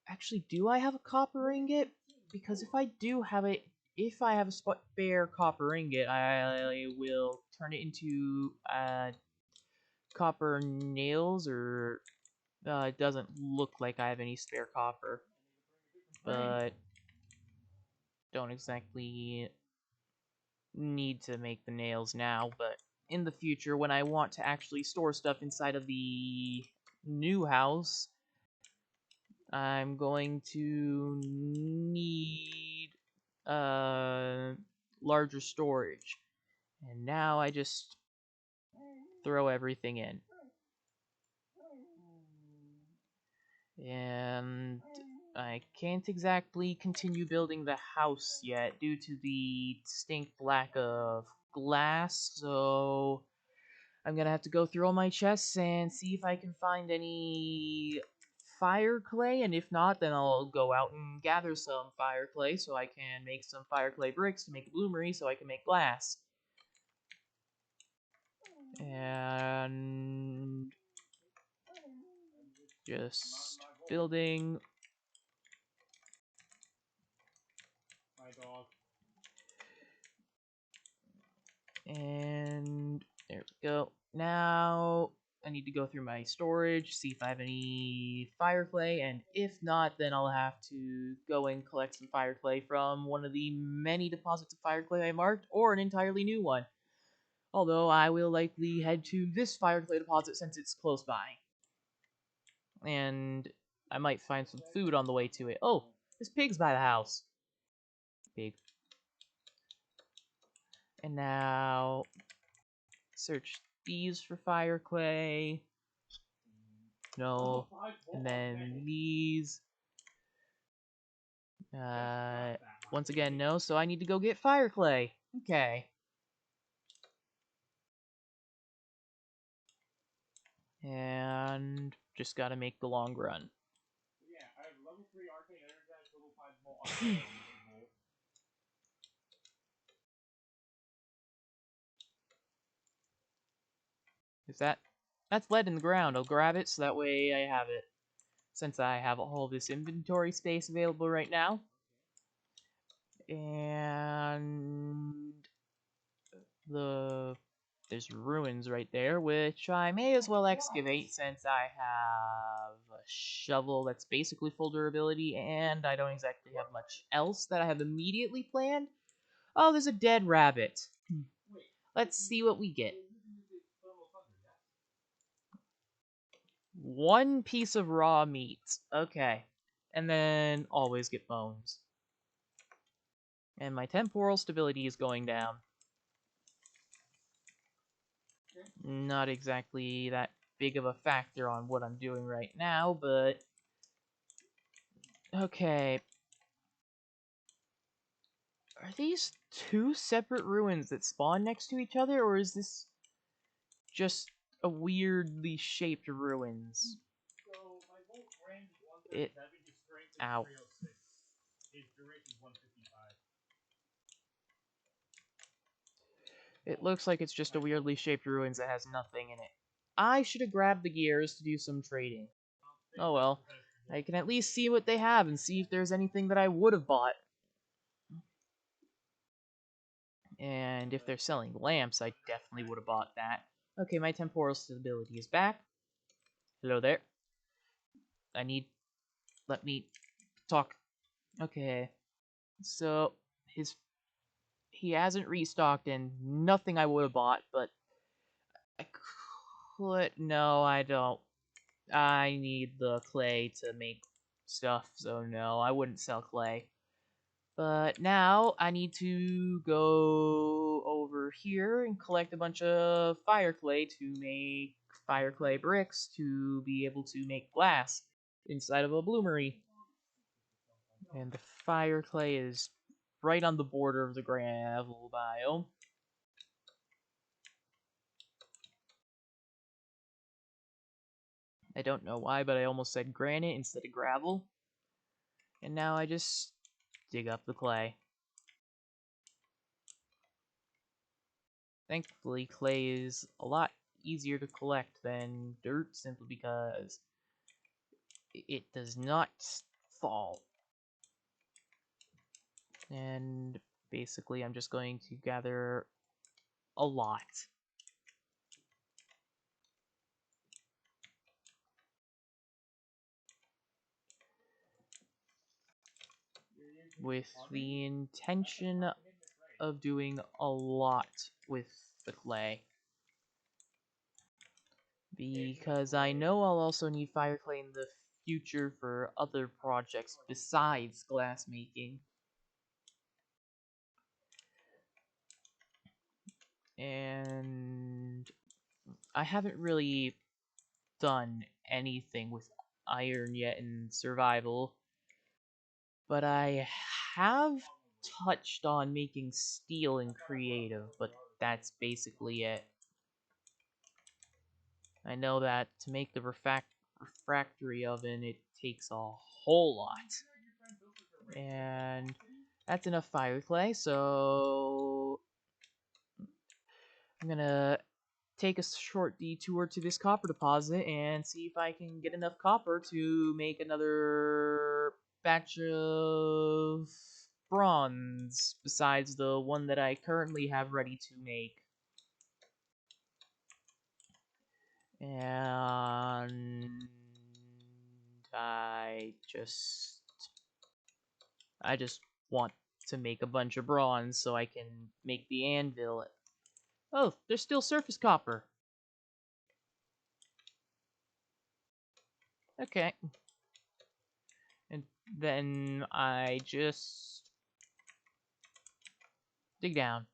Actually, do I have a copper ingot? Because if I do have it... If I have a spare copper ingot, I will turn it into copper nails, or... it doesn't look like I have any spare copper. But... don't exactly need to make the nails now, but in the future, when I want to actually store stuff inside of the new house, I'm going to need larger storage. And now I just throw everything in. And I can't exactly continue building the house yet due to the distinct lack of glass, so I'm gonna have to go through all my chests and see if I can find any fire clay, and if not, then I'll go out and gather some fire clay so I can make some fire clay bricks to make a bloomery so I can make glass. And just building. My dog. And there we go. Now I need to go through my storage, see if I have any fire clay, and if not, then I'll have to go and collect some fire clay from one of the many deposits of fire clay I marked, or an entirely new one. Although I will likely head to this fire clay deposit since it's close by. And I might find some food on the way to it. Oh, there's pigs by the house. Pig. And now search these for fire clay. No. And then these. Once again, no, so I need to go get fire clay. Okay. And just gotta make the long run. Yeah, I have level 3 arcane energize, level 5 volt arcane volt. That's lead in the ground. I'll grab it so that way I have it. Since I have all this inventory space available right now. And there's ruins right there, which I may as well excavate since I have a shovel that's basically full durability, and I don't exactly have much else that I have immediately planned. Oh, there's a dead rabbit. Let's see what we get. One piece of raw meat. Okay. And then always get bones. And my temporal stability is going down. Not exactly that big of a factor on what I'm doing right now, but... Okay. Are these two separate ruins that spawn next to each other, or is this just a weirdly shaped ruins? So, my volt range is 137, It... his strength is Ow. 306. His duration is 155. It looks like it's just a weirdly shaped ruins that has nothing in it. I should have grabbed the gears to do some trading. Oh well. I can at least see what they have and see if there's anything that I would have bought. And if they're selling lamps, I definitely would have bought that. Okay, my temporal stability is back. Hello there. Let me talk. Okay. So, he hasn't restocked and nothing I would have bought, but I could, no, I don't. I need the clay to make stuff, so no, I wouldn't sell clay. But now I need to go over here and collect a bunch of fire clay to make fire clay bricks to be able to make glass inside of a bloomery. And the fire clay is right on the border of the gravel biome. I don't know why, but I almost said granite instead of gravel. And now I just dig up the clay. Thankfully, clay is a lot easier to collect than dirt simply because it does not fall. And basically, I'm just going to gather a lot. With the intention of doing a lot with the clay. Because I know I'll also need fire clay in the future for other projects besides glass making. And I haven't really done anything with iron yet in survival, but I have touched on making steel in creative, but that's basically it. I know that to make the refractory oven, it takes a whole lot. And that's enough fire clay, so I'm gonna take a short detour to this copper deposit and see if I can get enough copper to make another batch of bronze besides the one that I currently have ready to make. And I just want to make a bunch of bronze so I can make the anvil. Oh, there's still surface copper. Okay. And then I just dig down.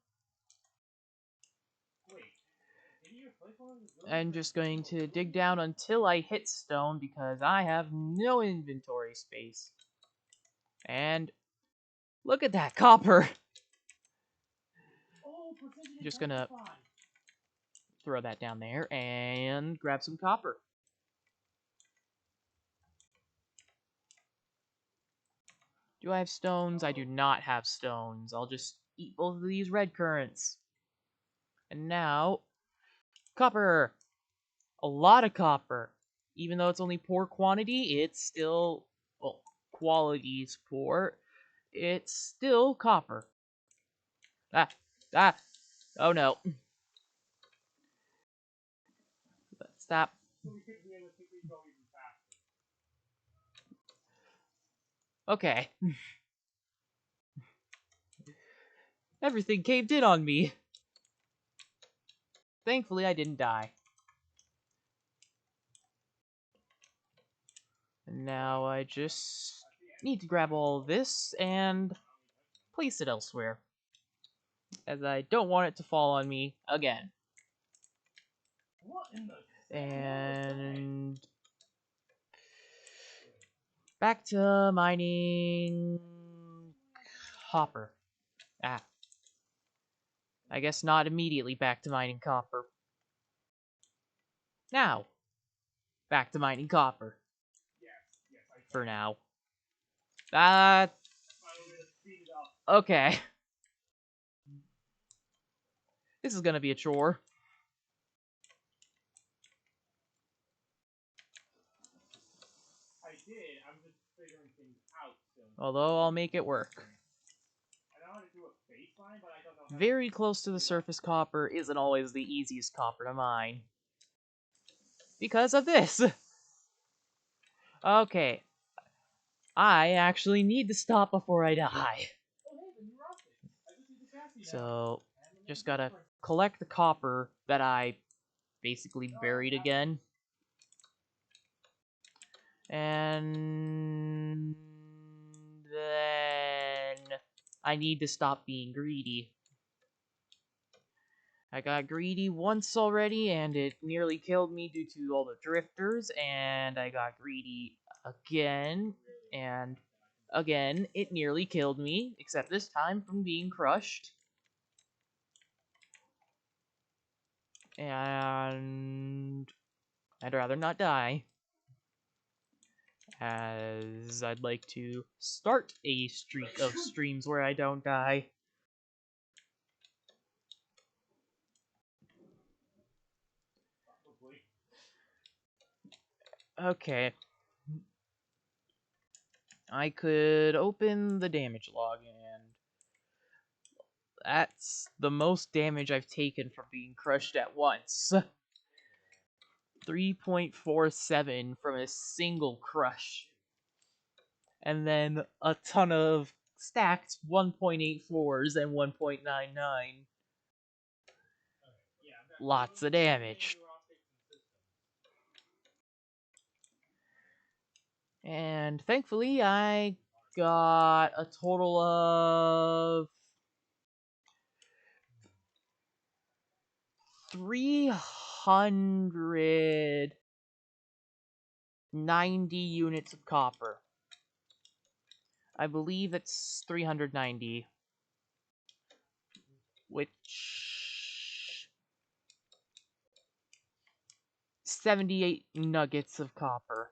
I'm just going to dig down until I hit stone because I have no inventory space. And Look at that copper. Oh, precision Just gonna intensify. throw that down there and grab some copper. Do I have stones? I do not have stones. I'll just eat both of these red currants. And now, copper! A lot of copper. Even though it's only poor quantity, it's still, well, quality's poor. It's still copper. Ah, ah, oh no. Stop. So we could realistically go even faster. Okay. Everything caved in on me. Thankfully, I didn't die. And now I just need to grab all of this and place it elsewhere, as I don't want it to fall on me again. What in the? And back to mining copper. Ah. I guess not immediately back to mining copper. Now, back to mining copper. Yes, I For can. now. I'm gonna speed it up. Okay. This is gonna be a chore. I did. I'm just figuring things out still. Although I'll make it work. I know how to do a baseline, but I don't know how Very close to the surface copper isn't always the easiest copper to mine. Because of this. Okay. I actually need to stop before I die. Oh, hey, the new rocket. I just need the chassis now. So, just gotta collect the copper that I basically buried again. And then I need to stop being greedy. I got greedy once already, and it nearly killed me due to all the drifters, and I got greedy again, and again, it nearly killed me, except this time from being crushed. And I'd rather not die, as I'd like to start a streak of streams where I don't die. Probably. Okay. I could open the damage log, and that's the most damage I've taken from being crushed at once. 3.47 from a single crush. And then a ton of stacked 1.84s and 1.99. Yeah, Lots of damage. And thankfully, I got a total of 390 units of copper. I believe it's 390. Which 78 nuggets of copper.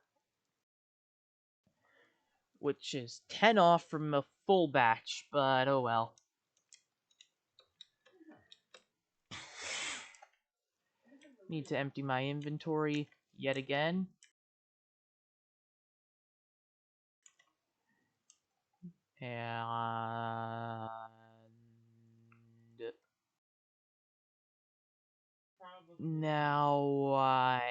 Which is 10 off from a full batch, but oh well. Need to empty my inventory yet again. And now I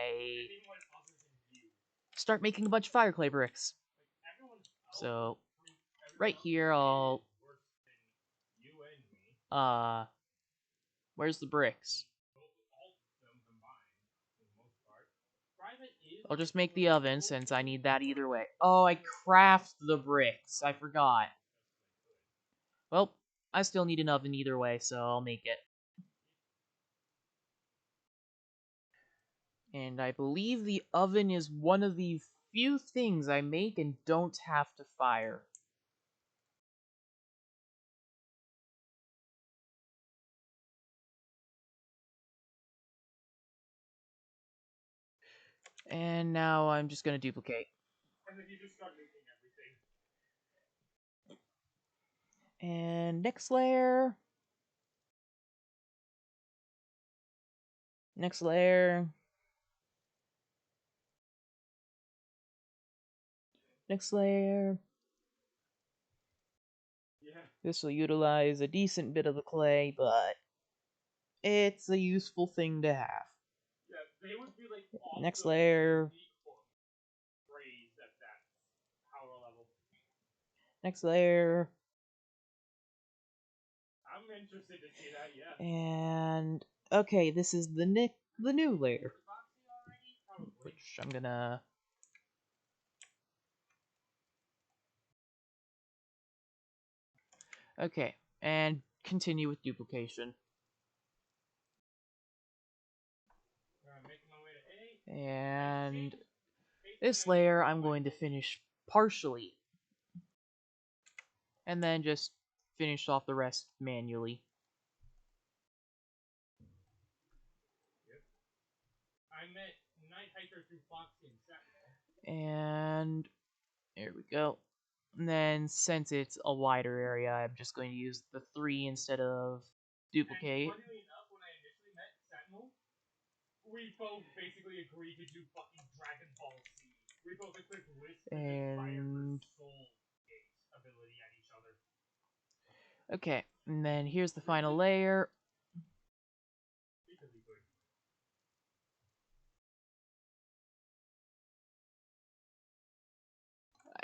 start making a bunch of fire clay bricks. So right here I'll where's the bricks? I'll just make the oven since I need that either way. Oh, I craft the bricks. I forgot. Well, I still need an oven either way, so I'll make it. And I believe the oven is one of the few things I make and don't have to fire. And now I'm just gonna duplicate. And then you just start making everything. And next layer. Next layer. Next layer. Yeah. This will utilize a decent bit of the clay, but it's a useful thing to have. Yeah, they would be like Next awesome layer. raised at that power level. Next layer. I'm interested to see that, yeah. And okay, this is the new layer, Probably. which I'm gonna. Okay, and continue with duplication. Making my way to A. And this layer I'm going to finish partially. And then just finish off the rest manually. Yep. I met Night Hiker through Foxy and Sentinel. And there we go. And then since it's a wider area, I'm just going to use the 3 instead of duplicate. And funnily enough, when I initially met Sentinel, we both basically agreed to do fucking Dragon Ball Z. We both equipped Wisp and fired her soul gate ability at each other. Okay, and then here's the final layer. Because we could.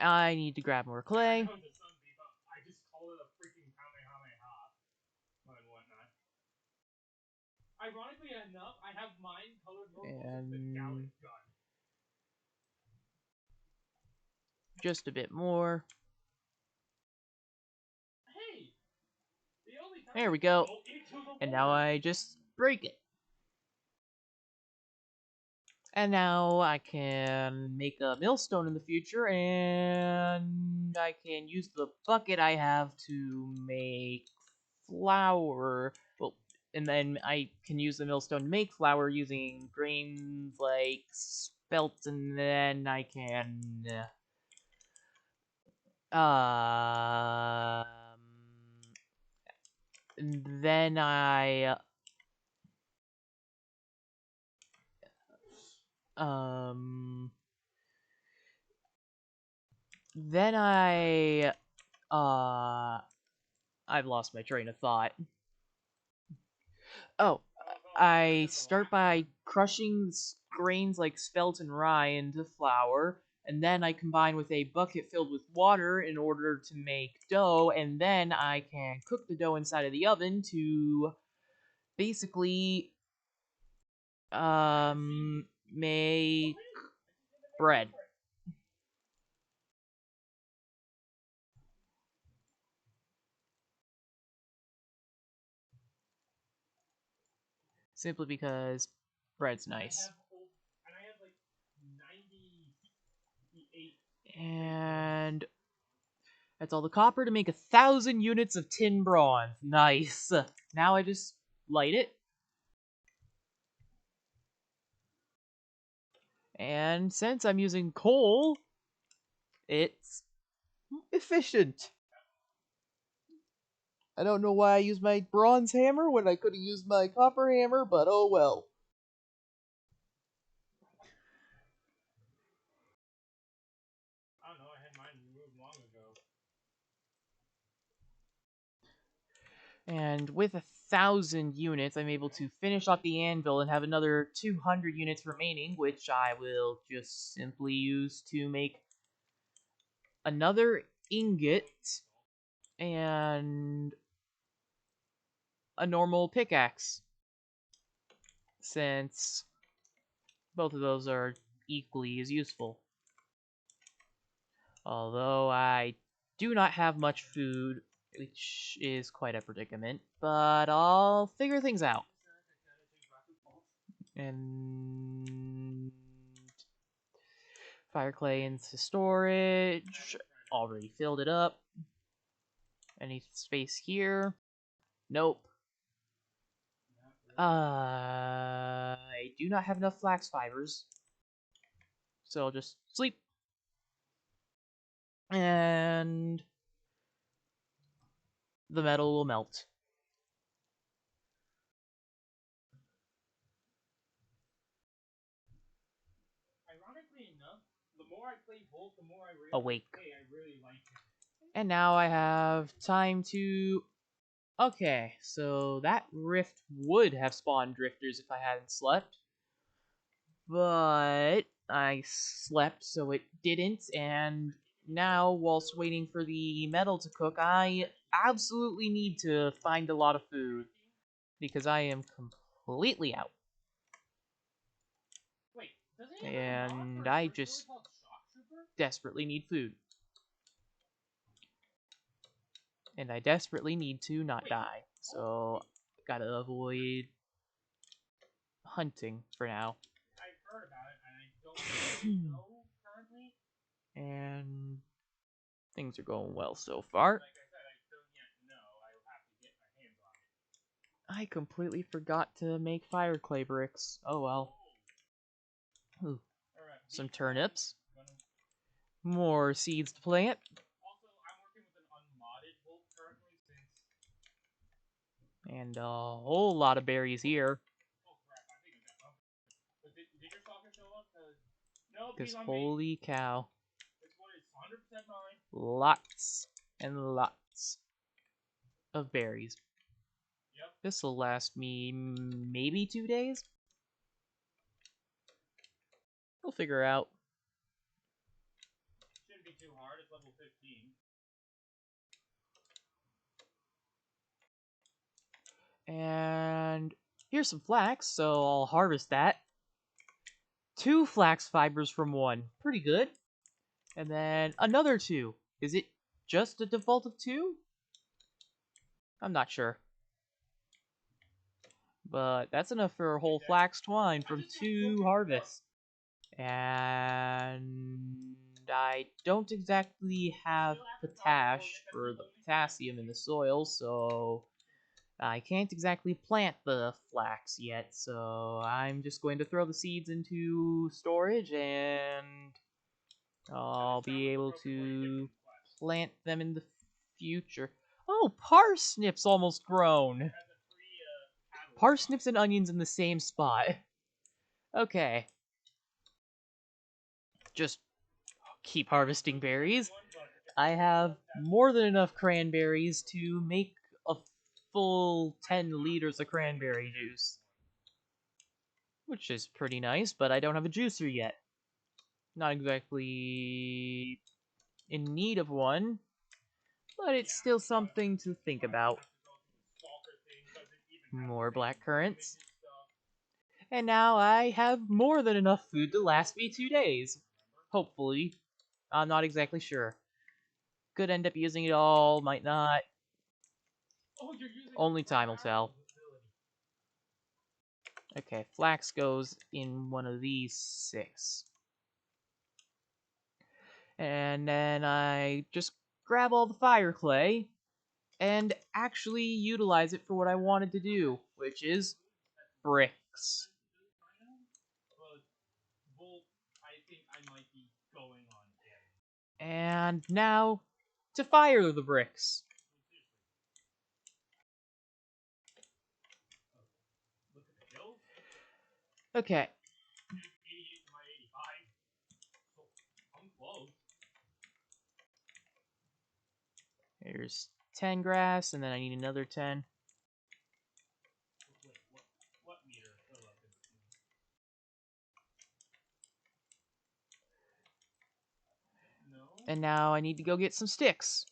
I need to grab more clay. I just call it a freaking Kamehameha and whatnot. Ironically enough, I have mine colored normal as the Gallic gun. Just a bit more. Hey! There we go. And now I just break it. And now I can make a millstone in the future, and I can use the bucket I have to make flour. Well, and then I can use the millstone to make flour using grains like spelt, and then I can um then um then I've lost my train of thought. Oh, I start by crushing grains like spelt and rye into flour, and then I combine with a bucket filled with water in order to make dough, and then I can cook the dough inside of the oven to basically make bread. Simply because bread's nice. And I have like 98. And that's all the copper to make 1,000 units of tin bronze. Nice. Now I just light it. And since I'm using coal, it's efficient. I don't know why I used my bronze hammer when I could have used my copper hammer, but oh well. I don't know, I had mine removed long ago. And with 1,000 units, I'm able to finish off the anvil and have another 200 units remaining, which I will just simply use to make another ingot and a normal pickaxe, since both of those are equally as useful. Although I do not have much food, which is quite a predicament, but I'll figure things out. And fire clay into storage. Already filled it up. Any space here? Nope. I do not have enough flax fibers. So I'll just sleep. And the metal will melt. Ironically enough, the more I play Volt, the more I realize, Awake. hey, I really like it. And now I have time to... Okay, so that rift would have spawned drifters if I hadn't slept. But I slept, so it didn't, and now, whilst waiting for the metal to cook, I absolutely need to find a lot of food, because I am completely out. Wait, does he have a mod And for a I short story just called Shock Trooper? desperately need food. And I desperately need to not die, so gotta avoid hunting for now. I've heard about it, and I don't know currently. And things are going well so far. Like I said, I don't yet know. I will have to get my hands on it. I completely forgot to make fire clay bricks. Oh well. Ooh, Alright, some turnips. gonna... More seeds to plant. Also, I'm working with an unmodded Volt currently since... And a whole lot of berries here. Oh crap, I think I got something. But did your stalker show up? No, Because he's on me. holy cow. This one is 100% mine. Lots and lots of berries. Yep. This will last me maybe 2 days. We'll figure out. Shouldn't be too hard. It's level 15. And here's some flax, so I'll harvest that. 2 flax fibers from 1. Pretty good. And then another 2. Is it just a default of 2? I'm not sure. But that's enough for a whole flax twine from 2 harvests. And I don't exactly have potash for the potassium in the soil, so I can't exactly plant the flax yet. So I'm just going to throw the seeds into storage, and I'll be able to plant them in the future. Oh, parsnips almost grown! Parsnips and onions in the same spot. Okay. Just keep harvesting berries. I have more than enough cranberries to make a full 10 liters of cranberry juice. Which is pretty nice, but I don't have a juicer yet. Not exactly in need of one, but it's still something to think about. More black currants. And now I have more than enough food to last me 2 days. Hopefully. I'm not exactly sure. Could end up using it all, might not. Only time will tell. Okay, flax goes in one of these 6. And then I just grab all the fire clay and actually utilize it for what I wanted to do, which is bricks. And now to fire the bricks. Okay. Here's 10 grass, and then I need another 10. And now I need to go get some sticks.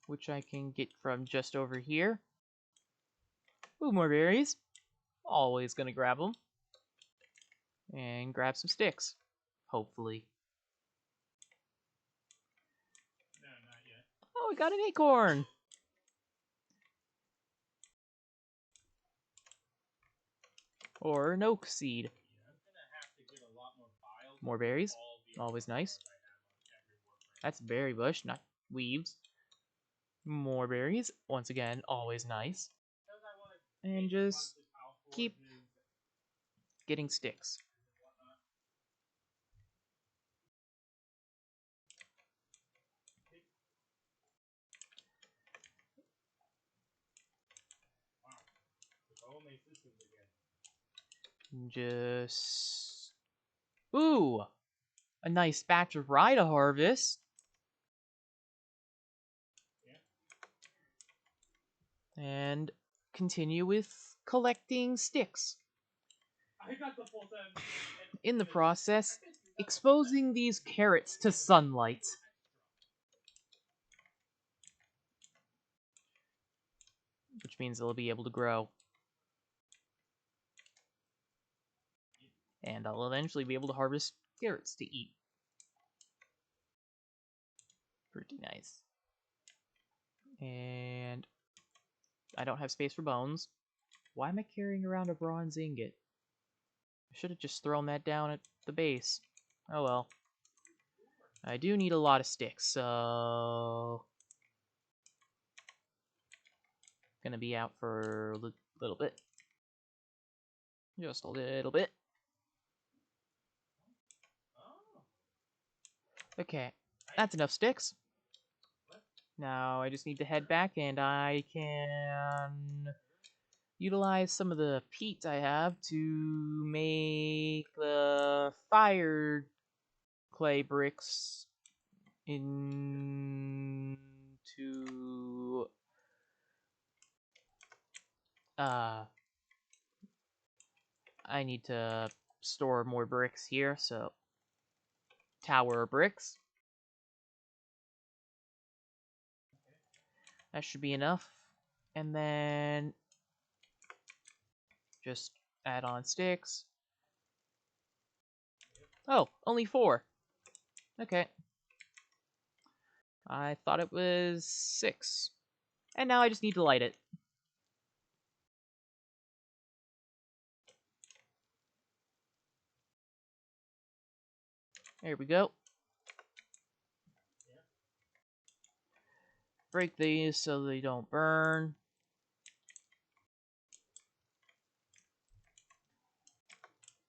Which I can get from just over here. Ooh, more berries. Always gonna grab them. And grab some sticks. Hopefully. No, not yet. Oh, we got an acorn! Or an oak seed. More berries. Always nice. That's berry bush, not weaves. More berries. Once again, always nice. And just keep getting sticks. Just... Ooh! A nice batch of rye to harvest. And continue with collecting sticks. In the process, exposing these carrots to sunlight. Which means they'll be able to grow. And I'll eventually be able to harvest carrots to eat. Pretty nice. And I don't have space for bones. Why am I carrying around a bronze ingot? I should have just thrown that down at the base. Oh well. I do need a lot of sticks, so... Gonna be out for a little bit. Just a little bit. Okay, that's enough sticks. Now I just need to head back and I can utilize some of the peat I have to make the fire clay bricks into I need to store more bricks here, so tower bricks. That should be enough. And then just add on sticks. Oh, only 4. Okay. I thought it was 6. And now I just need to light it. There we go. Break these so they don't burn.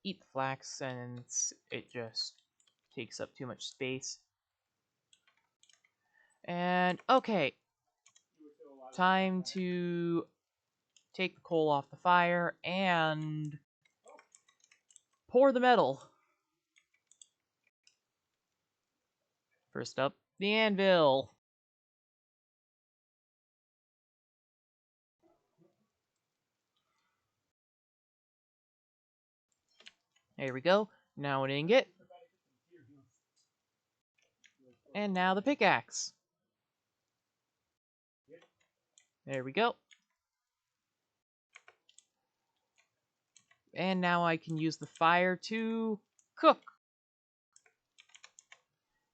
Eat the flax since it just takes up too much space. And okay, time to take the coal off the fire and pour the metal. First up, the anvil. There we go. Now an ingot. And now the pickaxe. There we go. And now I can use the fire to cook.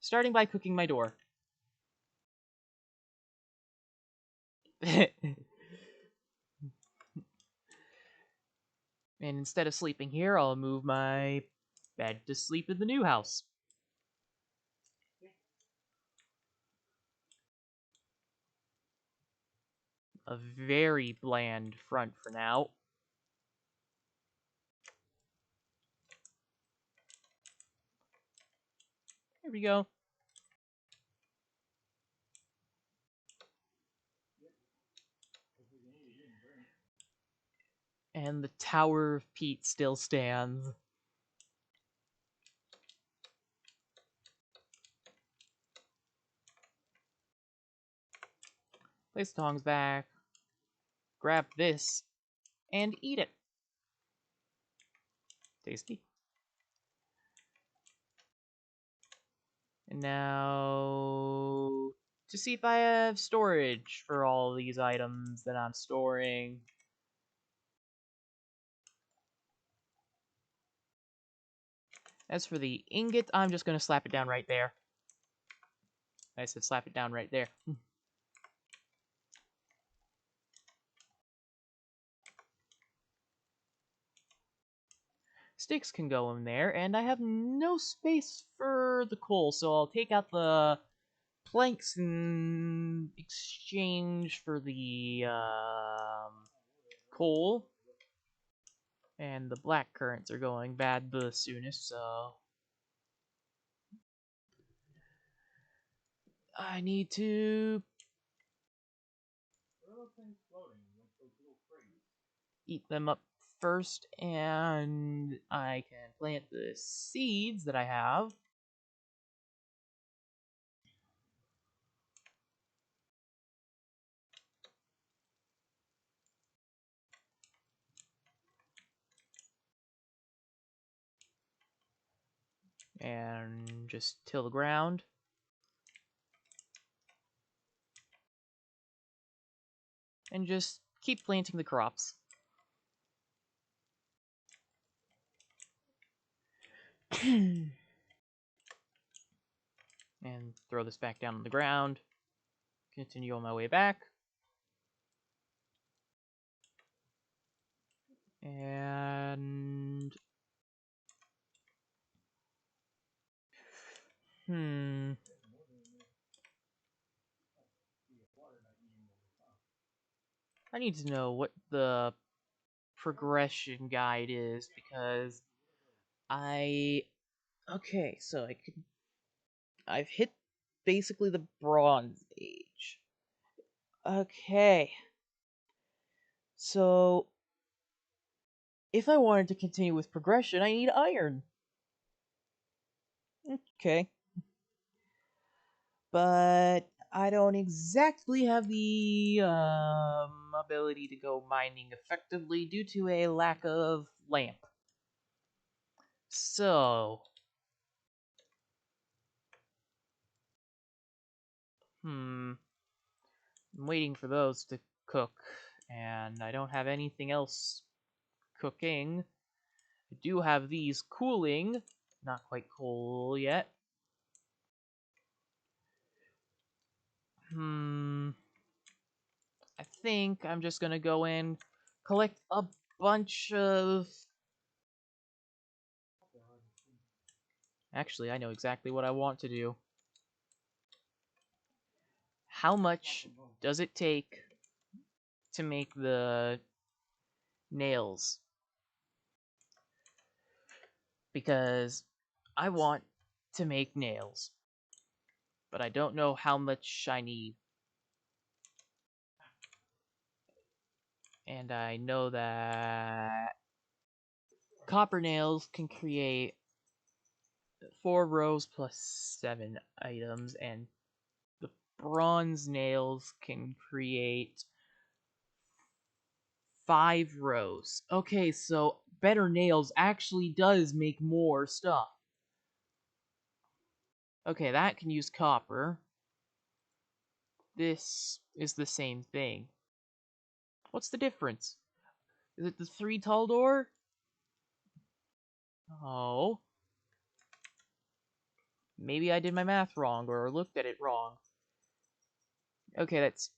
Starting by cooking my door. And instead of sleeping here, I'll move my bed to sleep in the new house. A very bland front for now. There we go. And the Tower of Peat still stands. Place the tongs back. Grab this. And eat it. Tasty. And now... to see if I have storage for all these items that I'm storing. As for the ingot, I'm just going to slap it down right there. I said slap it down right there. Sticks can go in there, and I have no space for the coal, so I'll take out the planks in exchange for the coal. And the black currants are going bad the soonest, so I need to What are those things floating? Like those little crates? eat them up first, and I can plant the seeds that I have. And just till the ground. And just keep planting the crops. And throw this back down on the ground. Continue on my way back. And I need to know what the progression guide is because okay, so I've hit basically the Bronze Age. Okay. So if I wanted to continue with progression, I need iron. Okay. But I don't exactly have the ability to go mining effectively due to a lack of lamp. So, I'm waiting for those to cook, and I don't have anything else cooking. I do have these cooling, not quite cool yet. I think I'm just gonna go in, collect a bunch of... Actually, I know exactly what I want to do. How much does it take to make the nails? Because I want to make nails, but I don't know how much I need. And I know that copper nails can create 4 rows plus 7 items, and the bronze nails can create 5 rows. Okay, so better nails actually does make more stuff. Okay, that can use copper. This is the same thing. What's the difference? Is it the 3 tall door? Oh. Maybe I did my math wrong or looked at it wrong. Okay, that's...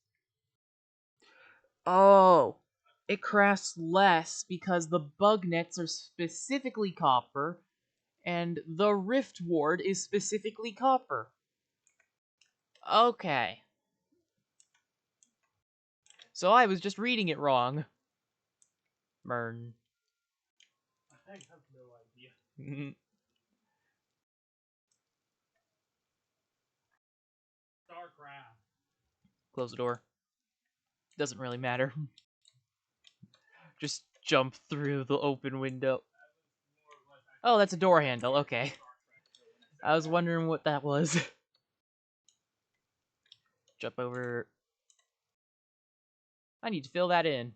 Oh. It crafts less because the bug nets are specifically copper, and the rift ward is specifically copper. Okay. So I was just reading it wrong. Mern. I have no idea. StarCraft. Close the door. Doesn't really matter. Just jump through the open window. Oh, that's a door handle. Okay. I was wondering what that was. Jump over. I need to fill that in.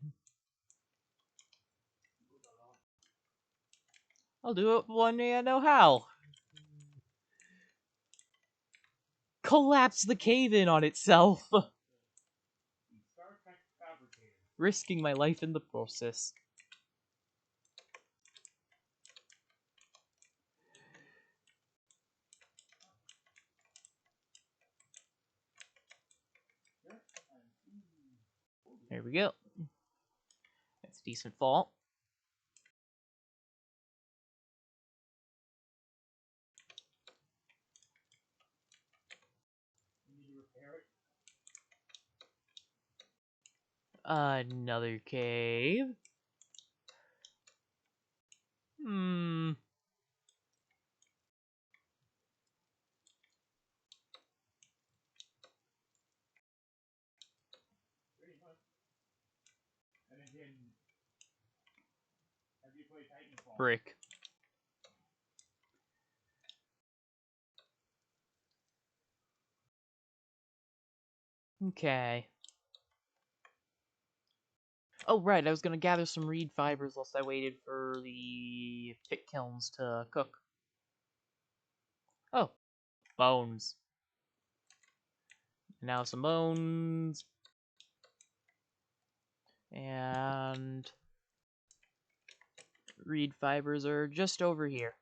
I'll do it one day I know how. Collapse the cave in on itself. Risking my life in the process. There we go. That's a decent fall. Another cave. Hmm. Pretty much. And again, have you played Titanfall? Brick. Okay. Oh, right, I was gonna gather some reed fibers whilst I waited for the pit kilns to cook. Oh, bones. Now some bones. And reed fibers are just over here.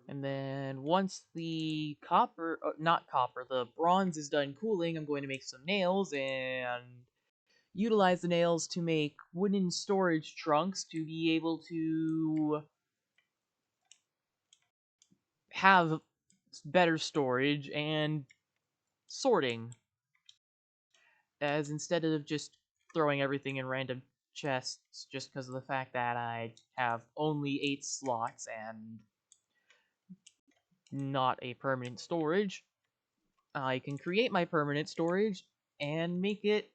And then once the copper, not copper, the bronze is done cooling, I'm going to make some nails and utilize the nails to make wooden storage trunks to be able to have better storage and sorting. As instead of just throwing everything in random chests just because of the fact that I have only 8 slots and not a permanent storage, I can create my permanent storage and make it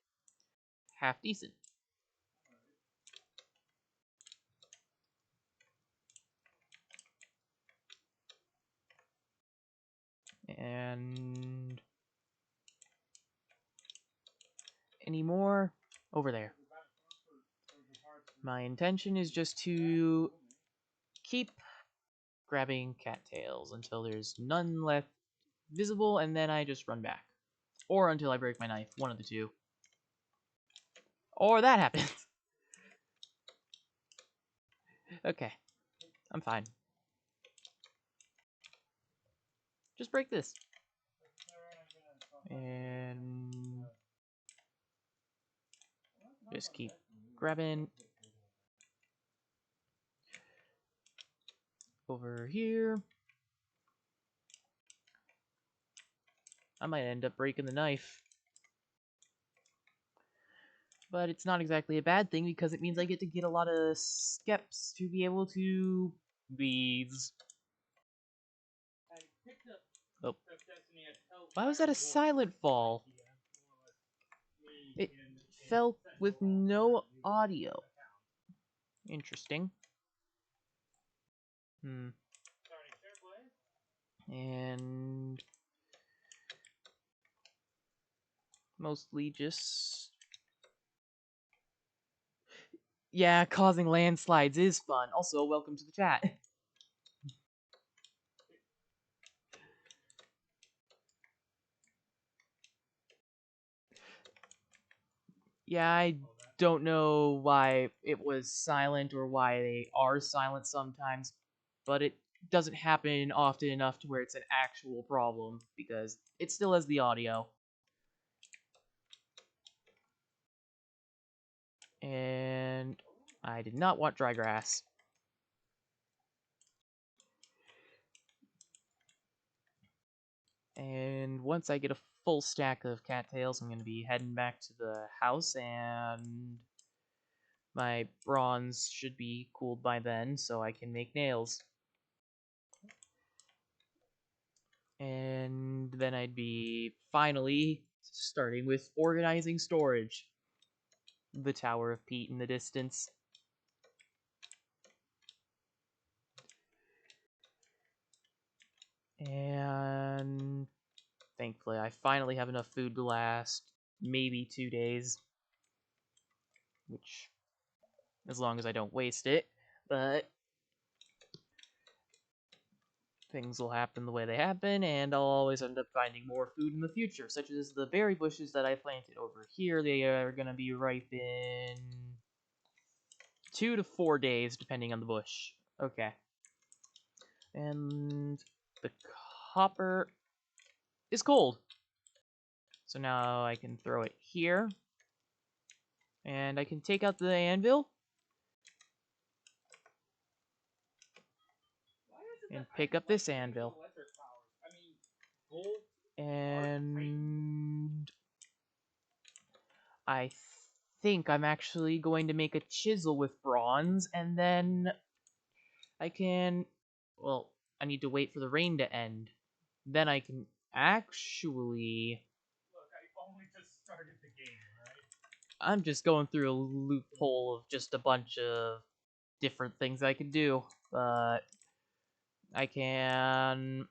half decent. And any more? Over there. My intention is just to keep grabbing cattails until there's none left visible, and then I just run back. Or until I break my knife, one of the two. Or that happens. Okay, I'm fine. Just break this. And just keep grabbing over here. I might end up breaking the knife. But it's not exactly a bad thing because it means I get to get a lot of skeps to be able to beads. Oh. Why was that a silent fall? It fell with no audio. Interesting. And mostly just... Yeah, causing landslides is fun. Also, welcome to the chat. Yeah, I don't know why it was silent or why they are silent sometimes, but it doesn't happen often enough to where it's an actual problem, because it still has the audio. And I did not want dry grass. And once I get a full stack of cattails, I'm going to be heading back to the house, and my bronze should be cooled by then, so I can make nails. And then I'd be finally starting with organizing storage. The Tower of Pete in the distance. And thankfully I finally have enough food to last maybe 2 days. Which, as long as I don't waste it. But things will happen the way they happen, and I'll always end up finding more food in the future, such as the berry bushes that I planted over here. They are going to be ripe in 2 to 4 days, depending on the bush. Okay. And the copper is cold. So now I can throw it here. And I can take out the anvil And pick up this anvil. And I think I'm actually going to make a chisel with bronze, and then I can... Well, I need to wait for the rain to end. Then I can actually... Look, I only just started the game, right? I'm just going through a loophole of just a bunch of different things I can do, but I can...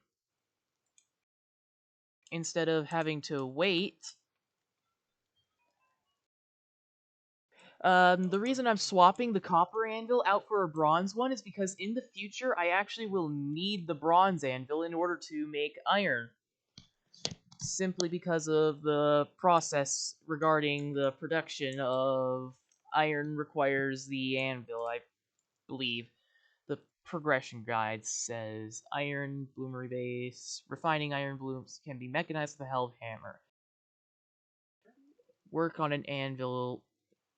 Instead of having to wait... the reason I'm swapping the copper anvil out for a bronze one is because in the future I actually will need the bronze anvil in order to make iron. Simply because of the process regarding the production of iron requires the anvil, I believe. The progression guide says iron bloomery base, refining iron blooms can be mechanized with a held hammer. Work on an anvil.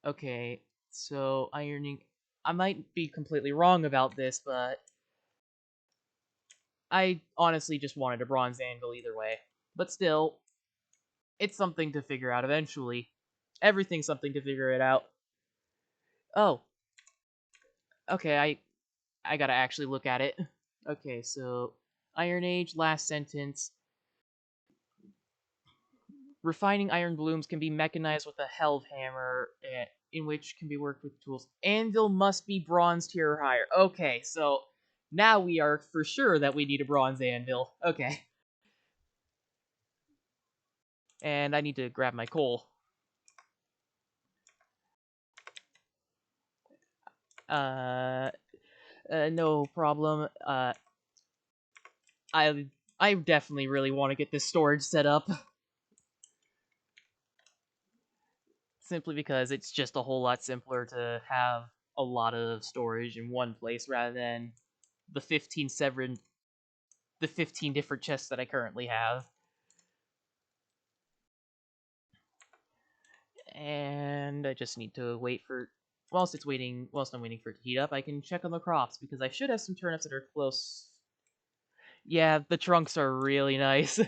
Okay, so ironing. I might be completely wrong about this, but I honestly just wanted a bronze anvil either way. But still, it's something to figure out eventually. Everything's something to figure it out. Oh. Okay, I gotta actually look at it. Okay, so Iron Age, last sentence. Refining iron blooms can be mechanized with a helve hammer, in which can be worked with tools. Anvil must be bronze tier or higher. Okay, so now we are for sure that we need a bronze anvil. Okay. And I need to grab my coal. No problem. I definitely really want to get this storage set up. Simply because it's just a whole lot simpler to have a lot of storage in one place rather than the 15 different chests that I currently have. And I just need to wait for... whilst I'm waiting for it to heat up, I can check on the crops, because I should have some turnips that are close. Yeah, the trunks are really nice.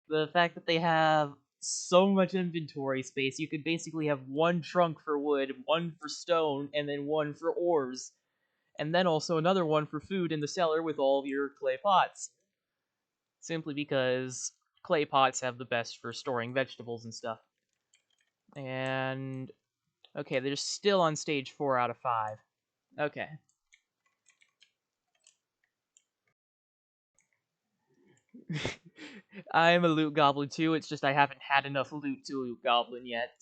The fact that they have so much inventory space, you could basically have one trunk for wood, one for stone, and then one for ores. And then also another one for food in the cellar with all of your clay pots. Simply because clay pots have the best for storing vegetables and stuff. And okay, they're still on stage 4 out of 5. Okay. I'm a loot goblin too, it's just I haven't had enough loot to loot goblin yet.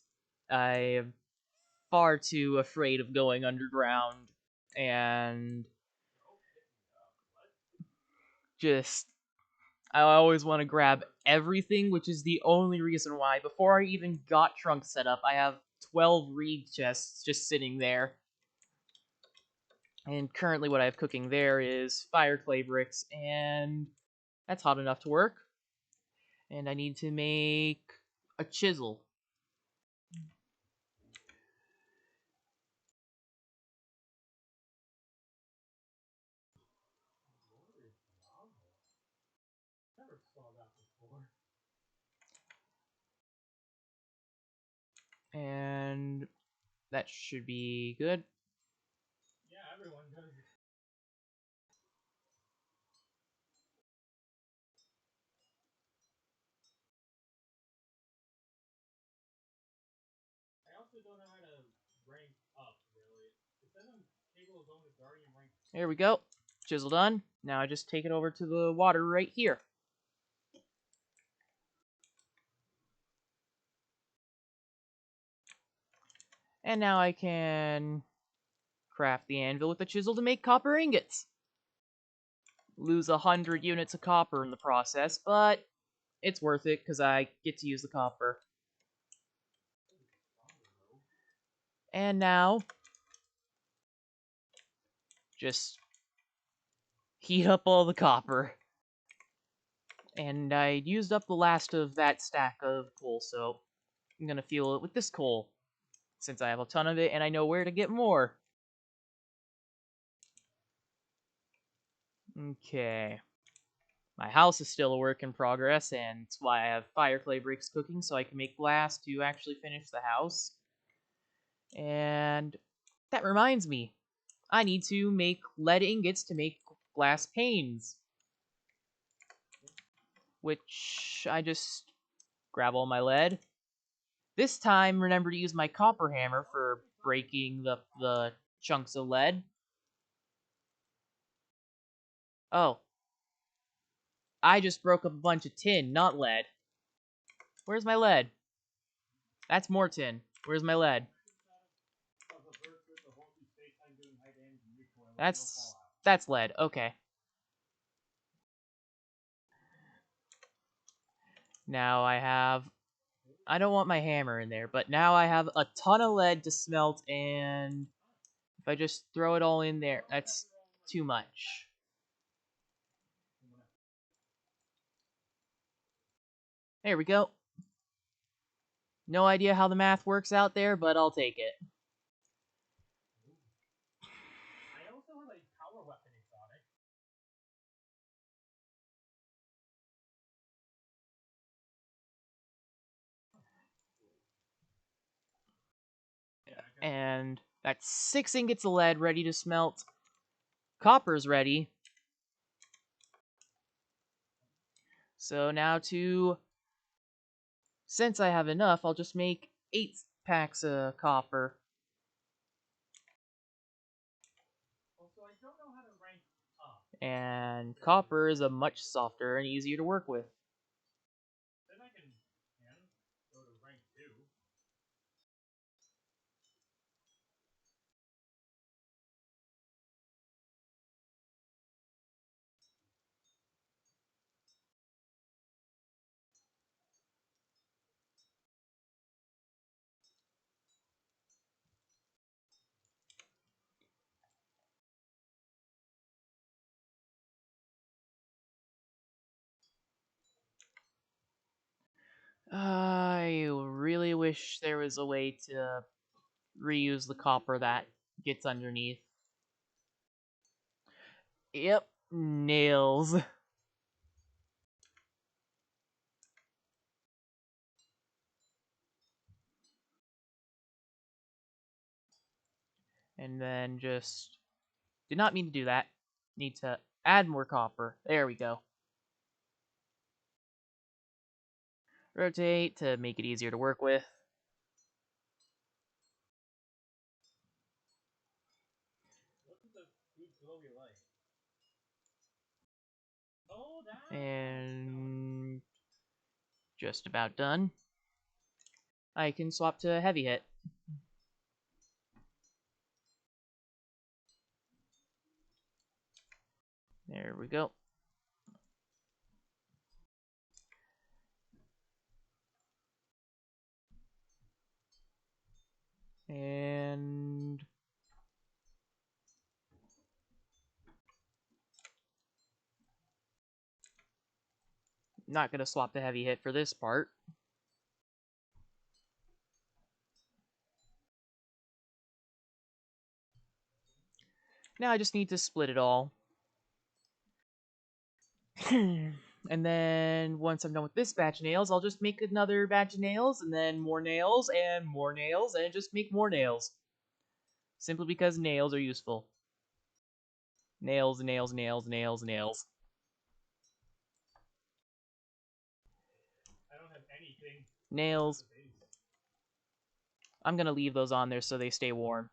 I am far too afraid of going underground, and just I always want to grab everything, which is the only reason why before I even got trunk set up, I have 12 reed chests just sitting there. And currently what I have cooking there is fire clay bricks, and that's hot enough to work. And I need to make a chisel. Never saw that before. And that should be good. Yeah, everyone does it. I also don't know how to rank up, really. It says I'm capable of going to Guardian rank. There we go. Chisel done. Now I just take it over to the water right here. And now I can craft the anvil with the chisel to make copper ingots. Lose 100 units of copper in the process, but it's worth it because I get to use the copper. And now, just heat up all the copper. And I used up the last of that stack of coal, so I'm gonna fuel it with this coal, since I have a ton of it and I know where to get more. Okay. My house is still a work in progress, and that's why I have Firefly bricks cooking so I can make glass to actually finish the house. And that reminds me, I need to make lead ingots to make glass panes. Which I just grab all my lead. This time, remember to use my copper hammer for breaking the chunks of lead. Oh, I just broke up a bunch of tin, not lead. Where's my lead? That's more tin. Where's my lead? That's lead. Okay. Now I don't want my hammer in there, but now I have a ton of lead to smelt, and if I just throw it all in there, that's too much. There we go. No idea how the math works out there, but I'll take it. I also have a power weapon exotic. And that's 6 ingots of lead ready to smelt. Copper's ready. So now since I have enough, I'll just make 8 packs of copper. Also, I don't know how to rank up. And copper is a much softer and easier to work with. Then I can go to rank 2. I really wish there was a way to reuse the copper that gets underneath. Yep, nails. And then just did not mean to do that. Need to add more copper. There we go. Rotate to make it easier to work with. What's the good glowy light? Oh, that. And just about done. I can swap to heavy hit. There we go. And not gonna swap to heavy hit for this part. Now I just need to split it all. And then once I'm done with this batch of nails, I'll just make another batch of nails, and then more nails, and just make more nails. Simply because nails are useful. Nails, nails, nails, nails, nails. I don't have anything. Nails. I'm gonna leave those on there so they stay warm.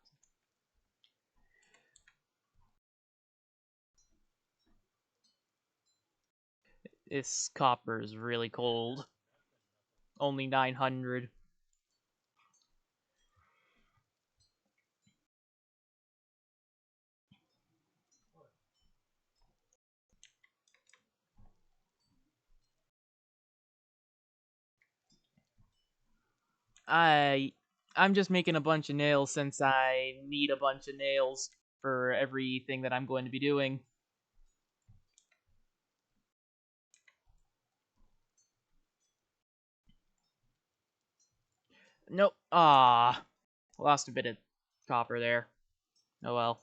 This copper is really cold. Only 900. I'm just making a bunch of nails since I need a bunch of nails for everything that I'm going to be doing. Nope. Ah, lost a bit of copper there. Oh well.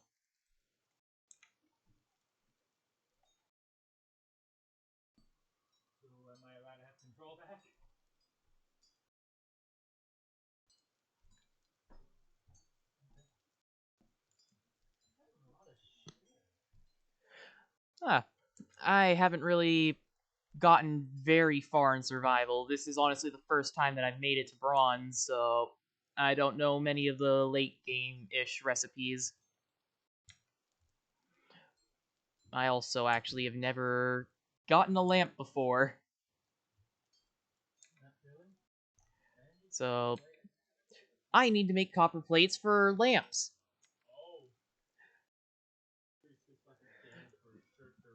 Ah, I haven't really gotten very far in survival. This is honestly the first time that I've made it to bronze, so I don't know many of the late game-ish recipes. I also actually have never gotten a lamp before, so I need to make copper plates for lamps.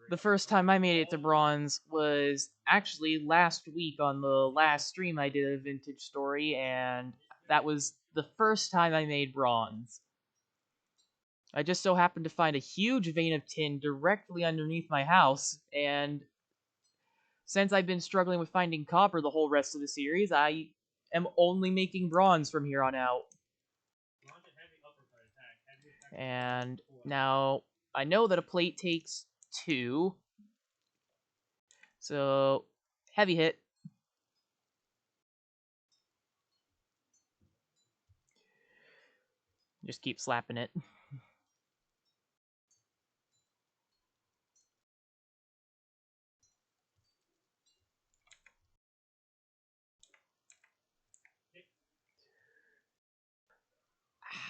The first time I made it to bronze was actually last week on the last stream I did a vintage story, and that was the first time I made bronze. I just so happened to find a huge vein of tin directly underneath my house, and since I've been struggling with finding copper the whole rest of the series, I am only making bronze from here on out. And now I know that a plate takes 2, so heavy hit. Just keep slapping it.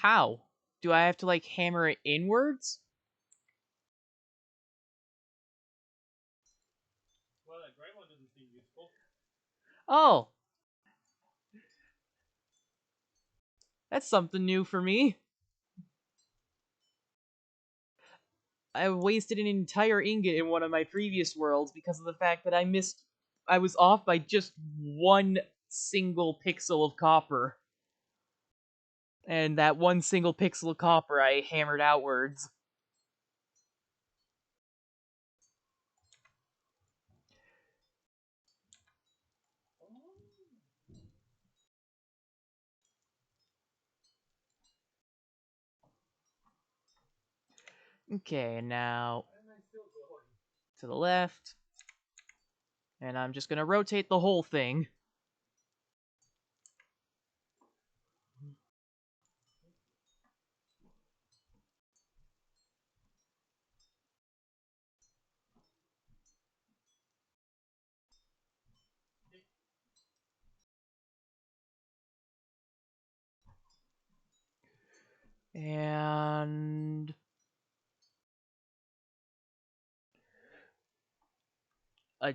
How? Do I have to like hammer it inwards? Well, that gray one doesn't seem useful. Oh, that's something new for me. I wasted an entire ingot in one of my previous worlds because of the fact that I was off by just one single pixel of copper. And that one single pixel of copper I hammered outwards. Okay, and now to the left. And I'm just gonna rotate the whole thing. And a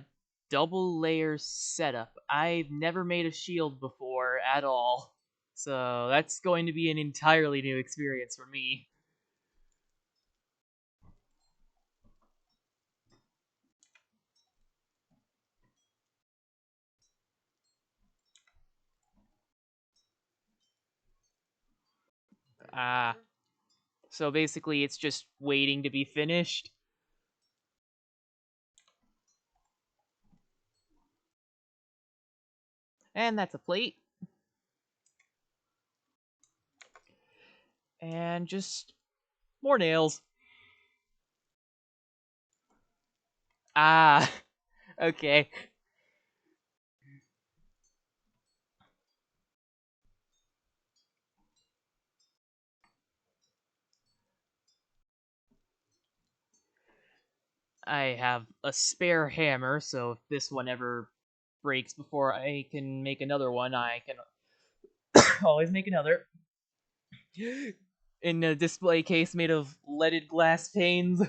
double layer setup. I've never made a shield before at all. So that's going to be an entirely new experience for me. Ah, so basically it's just waiting to be finished. And that's a plate. And just more nails. Ah, okay. I have a spare hammer, so if this one ever breaks before I can make another one, I can always make another. In a display case made of leaded glass panes.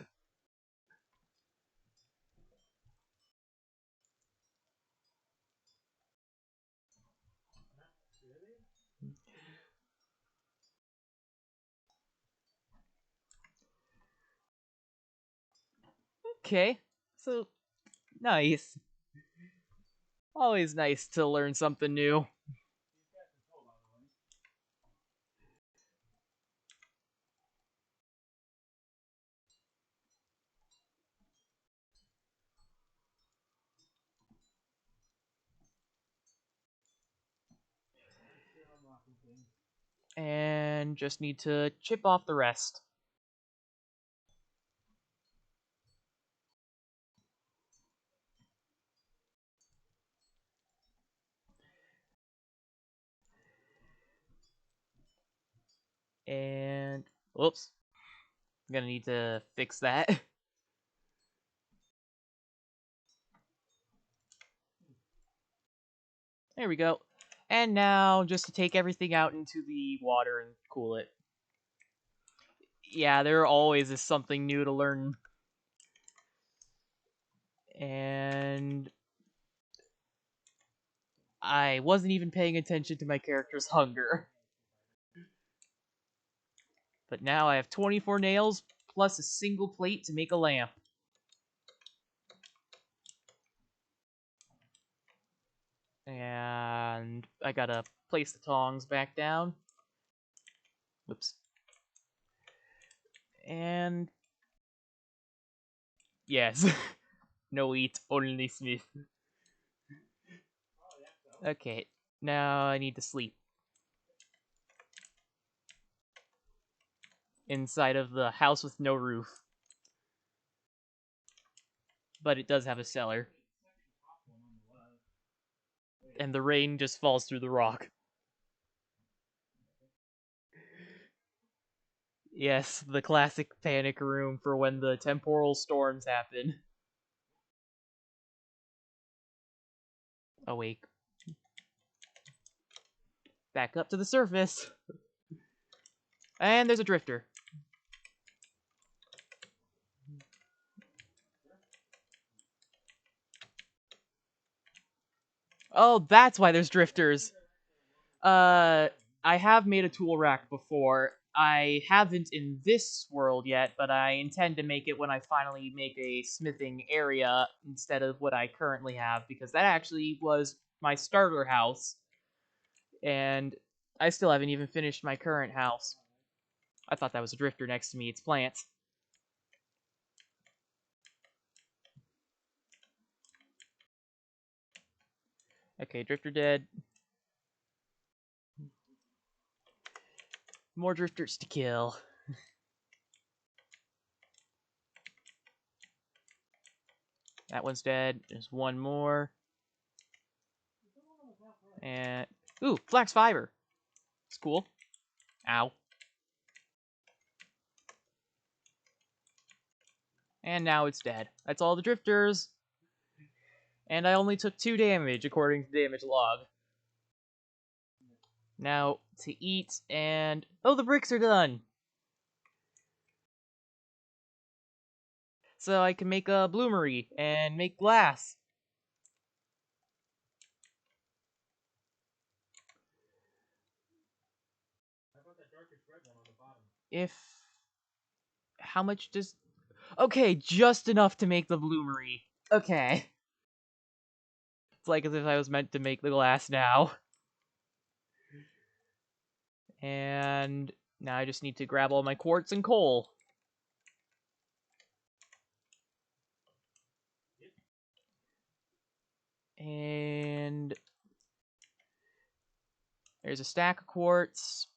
Okay, so nice. Always nice to learn something new. And just need to chip off the rest. And whoops, I'm gonna need to fix that. There we go. And now, just to take everything out into the water and cool it. Yeah, there always is something new to learn. And I wasn't even paying attention to my character's hunger. But now I have 24 nails plus a single plate to make a lamp. And I gotta place the tongs back down. Whoops. And yes. No eat, only Smith. Okay, now I need to sleep. Inside of the house with no roof. But it does have a cellar. And the rain just falls through the rock. Yes, the classic panic room for when the temporal storms happen. Awake. Back up to the surface. And there's a drifter. Oh, that's why there's drifters. I have made a tool rack before. I haven't in this world yet, but I intend to make it when I finally make a smithing area instead of what I currently have, because that actually was my starter house, and I still haven't even finished my current house. I thought that was a drifter next to me. It's plants. Okay, drifter dead. More drifters to kill. That one's dead. There's one more. And ooh, flax fiber. It's cool. Ow. And now it's dead. That's all the drifters. And I only took 2 damage according to the damage log. Now to eat and oh, the bricks are done. So I can make a bloomery and make glass. If how much does okay, just enough to make the bloomery. Okay. It's like as if I was meant to make the glass now. And now I just need to grab all my quartz and coal. And there's a stack of quartz.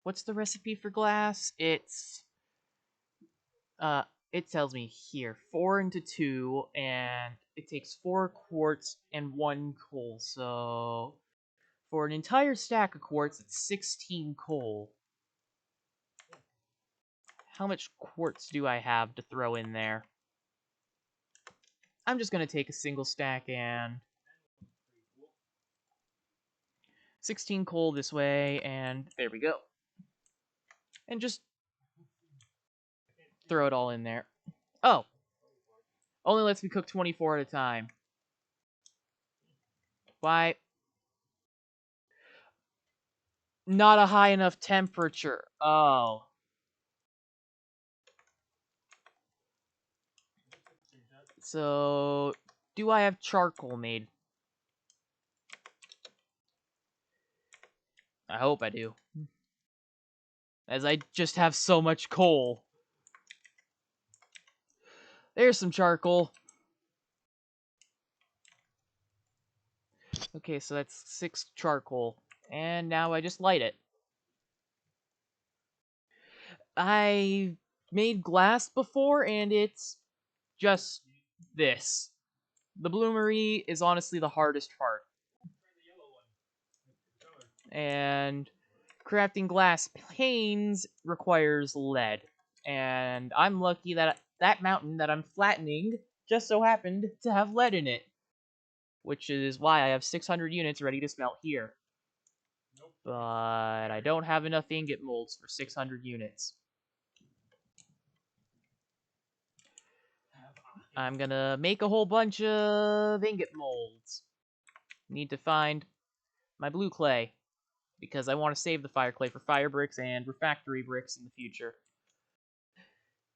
What's the recipe for glass? Uh, it tells me here 4 into 2, and it takes 4 quartz and 1 coal. So for an entire stack of quartz, it's 16 coal. How much quartz do I have to throw in there? I'm just gonna take a single stack and 16 coal this way, and there we go. And just throw it all in there. Oh, only lets me cook 24 at a time. Why? Not a high enough temperature. Oh. So, do I have charcoal made? I hope I do. As I just have so much coal. There's some charcoal. Okay, so that's 6 charcoal. And now I just light it. I made glass before, and it's just this. The bloomery is honestly the hardest part. And crafting glass panes requires lead. And I'm lucky that that mountain that I'm flattening just so happened to have lead in it. which is why I have 600 units ready to smelt here. Nope. But I don't have enough ingot molds for 600 units. I'm gonna make a whole bunch of ingot molds. Need to find my blue clay, because I want to save the fire clay for fire bricks and refractory bricks in the future.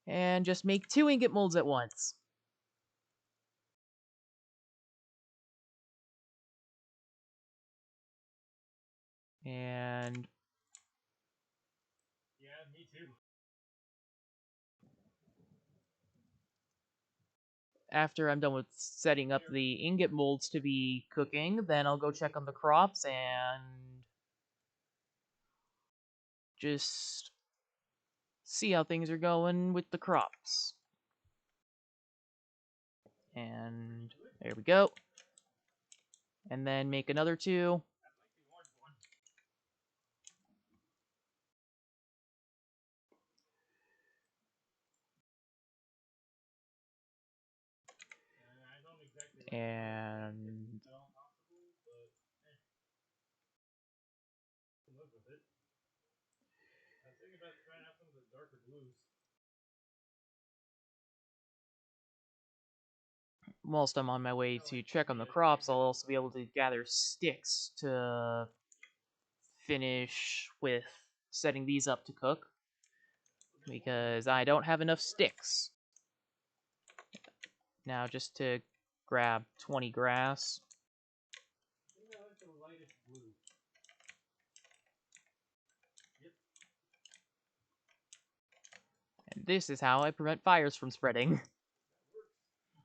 And just make 2 ingot molds at once. And Yeah, me too. after I'm done with setting up the ingot molds to be cooking, then I'll go check on the crops and just see how things are going with the crops. And there we go. And then make another 2. And whilst I'm on my way to check on the crops, I'll also be able to gather sticks to finish with setting these up to cook, because I don't have enough sticks. Now just to grab 20 grass. And this is how I prevent fires from spreading.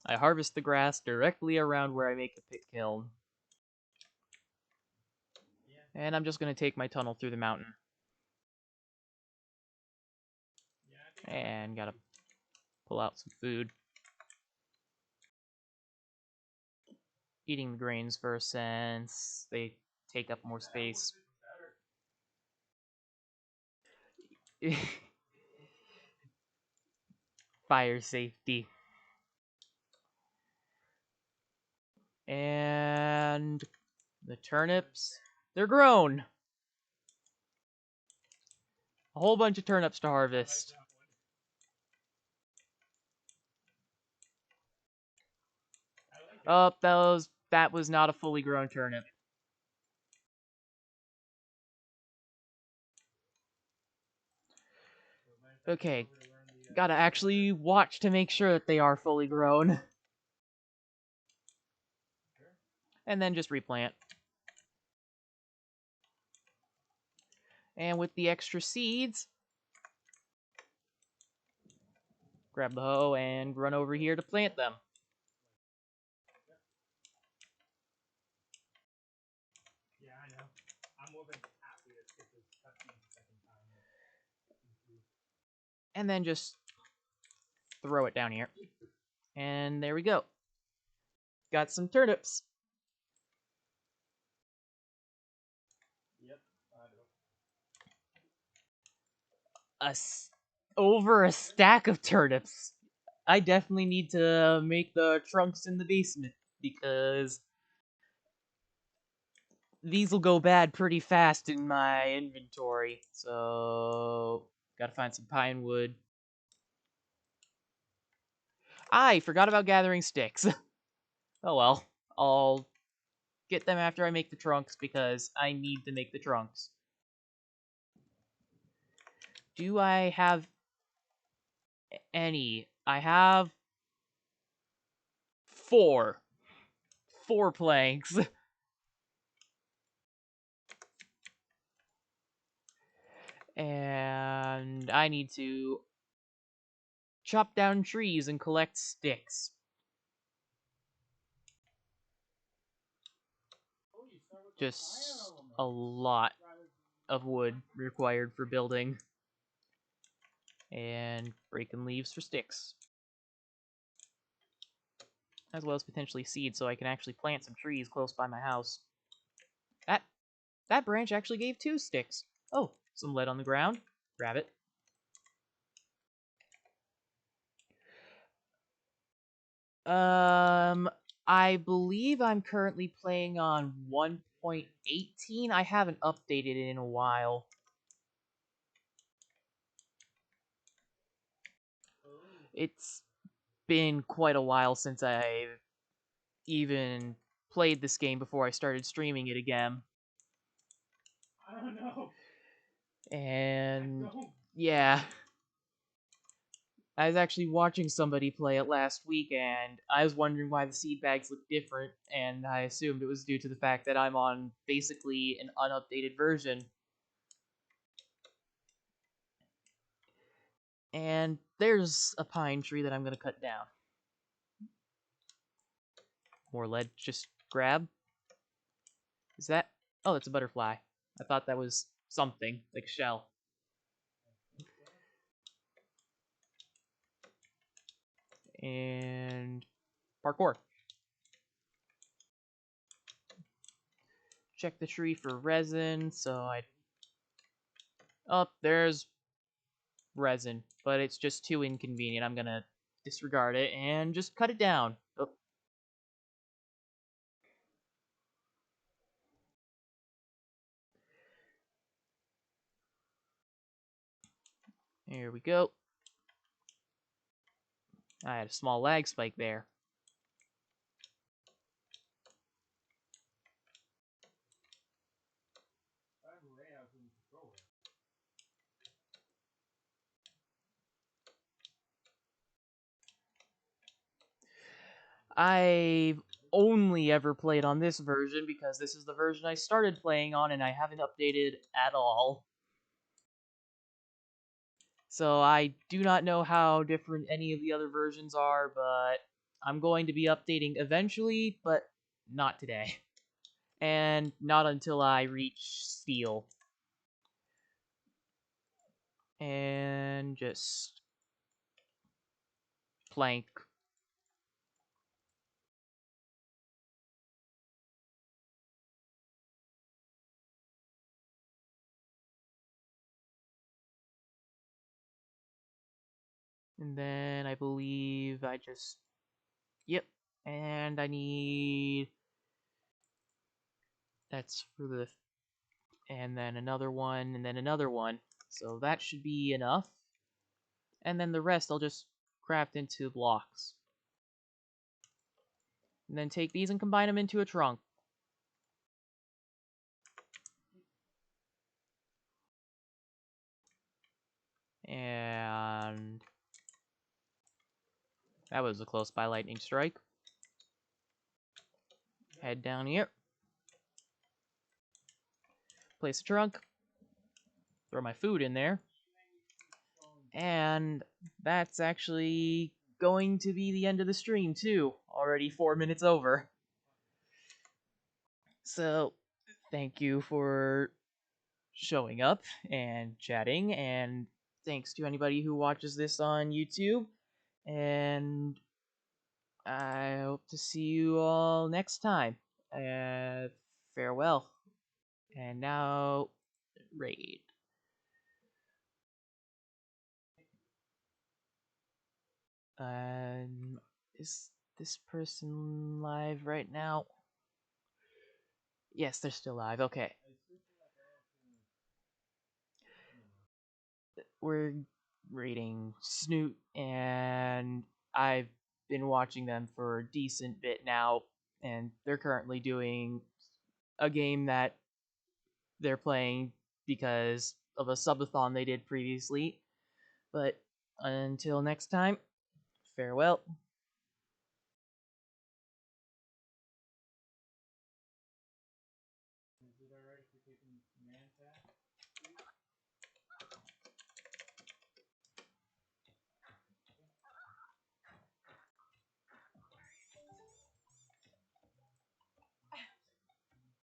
I harvest the grass directly around where I make the pit kiln. And I'm just going to take my tunnel through the mountain. And gotta pull out some food. Eating the grains first, since they take up more space. Fire safety. And the turnips, they're grown. A whole bunch of turnips to harvest. Oh, that was not a fully grown turnip. Okay, gotta actually watch to make sure that they are fully grown. And then just replant. And with the extra seeds, grab the hoe and run over here to plant them. Yeah, I know. I'm more than happy to skip this cutscene the second time. And then just throw it down here. And there we go. Got some turnips. Yep, I know. Over a stack of turnips. I definitely need to make the trunks in the basement, because these will go bad pretty fast in my inventory. So, gotta find some pine wood. I forgot about gathering sticks. Oh well, I'll get them after I make the trunks, because I need to make the trunks. Do I have any? I have 4. 4 planks. And I need to chop down trees and collect sticks. Just a lot of wood required for building. And breaking leaves for sticks. As well as potentially seeds, so I can actually plant some trees close by my house. That branch actually gave 2 sticks. Oh, some lead on the ground. Grab it. I believe I'm currently playing on 1.18. I haven't updated it in a while. It's been quite a while since I've even played this game before I started streaming it again. I don't know. And I don't. yeah, I was actually watching somebody play it last week, and I was wondering why the seed bags look different, and I assumed it was due to the fact that I'm on basically an unupdated version. And there's a pine tree that I'm gonna cut down. More lead, just grab. Is that? Oh, that's a butterfly. I thought that was something, like a shell. And parkour. Check the tree for resin, so I... Oh, there's resin, but it's just too inconvenient. I'm gonna disregard it and just cut it down. Oh. Here we go. I had a small lag spike there. I've only ever played on this version because this is the version I started playing on and I haven't updated at all. So I do not know how different any of the other versions are, but I'm going to be updating eventually, but not today. And not until I reach Steel. And just plank. And then I believe I just... Yep. And I need... That's for the... And then another one, and then another one. So that should be enough. And then the rest I'll just craft into blocks. And then take these and combine them into a trunk. And that was a close by lightning strike. Head down here. Place a trunk. Throw my food in there. And that's actually going to be the end of the stream too. Already 4 minutes over. So, thank you for showing up and chatting, and thanks to anybody who watches this on YouTube. And I hope to see you all next time. Farewell. And now, raid. Is this person live right now? Yes, they're still live. Okay. We're rating Snoot, and I've been watching them for a decent bit now, and they're currently doing a game that they're playing because of a subathon they did previously. But until next time, farewell.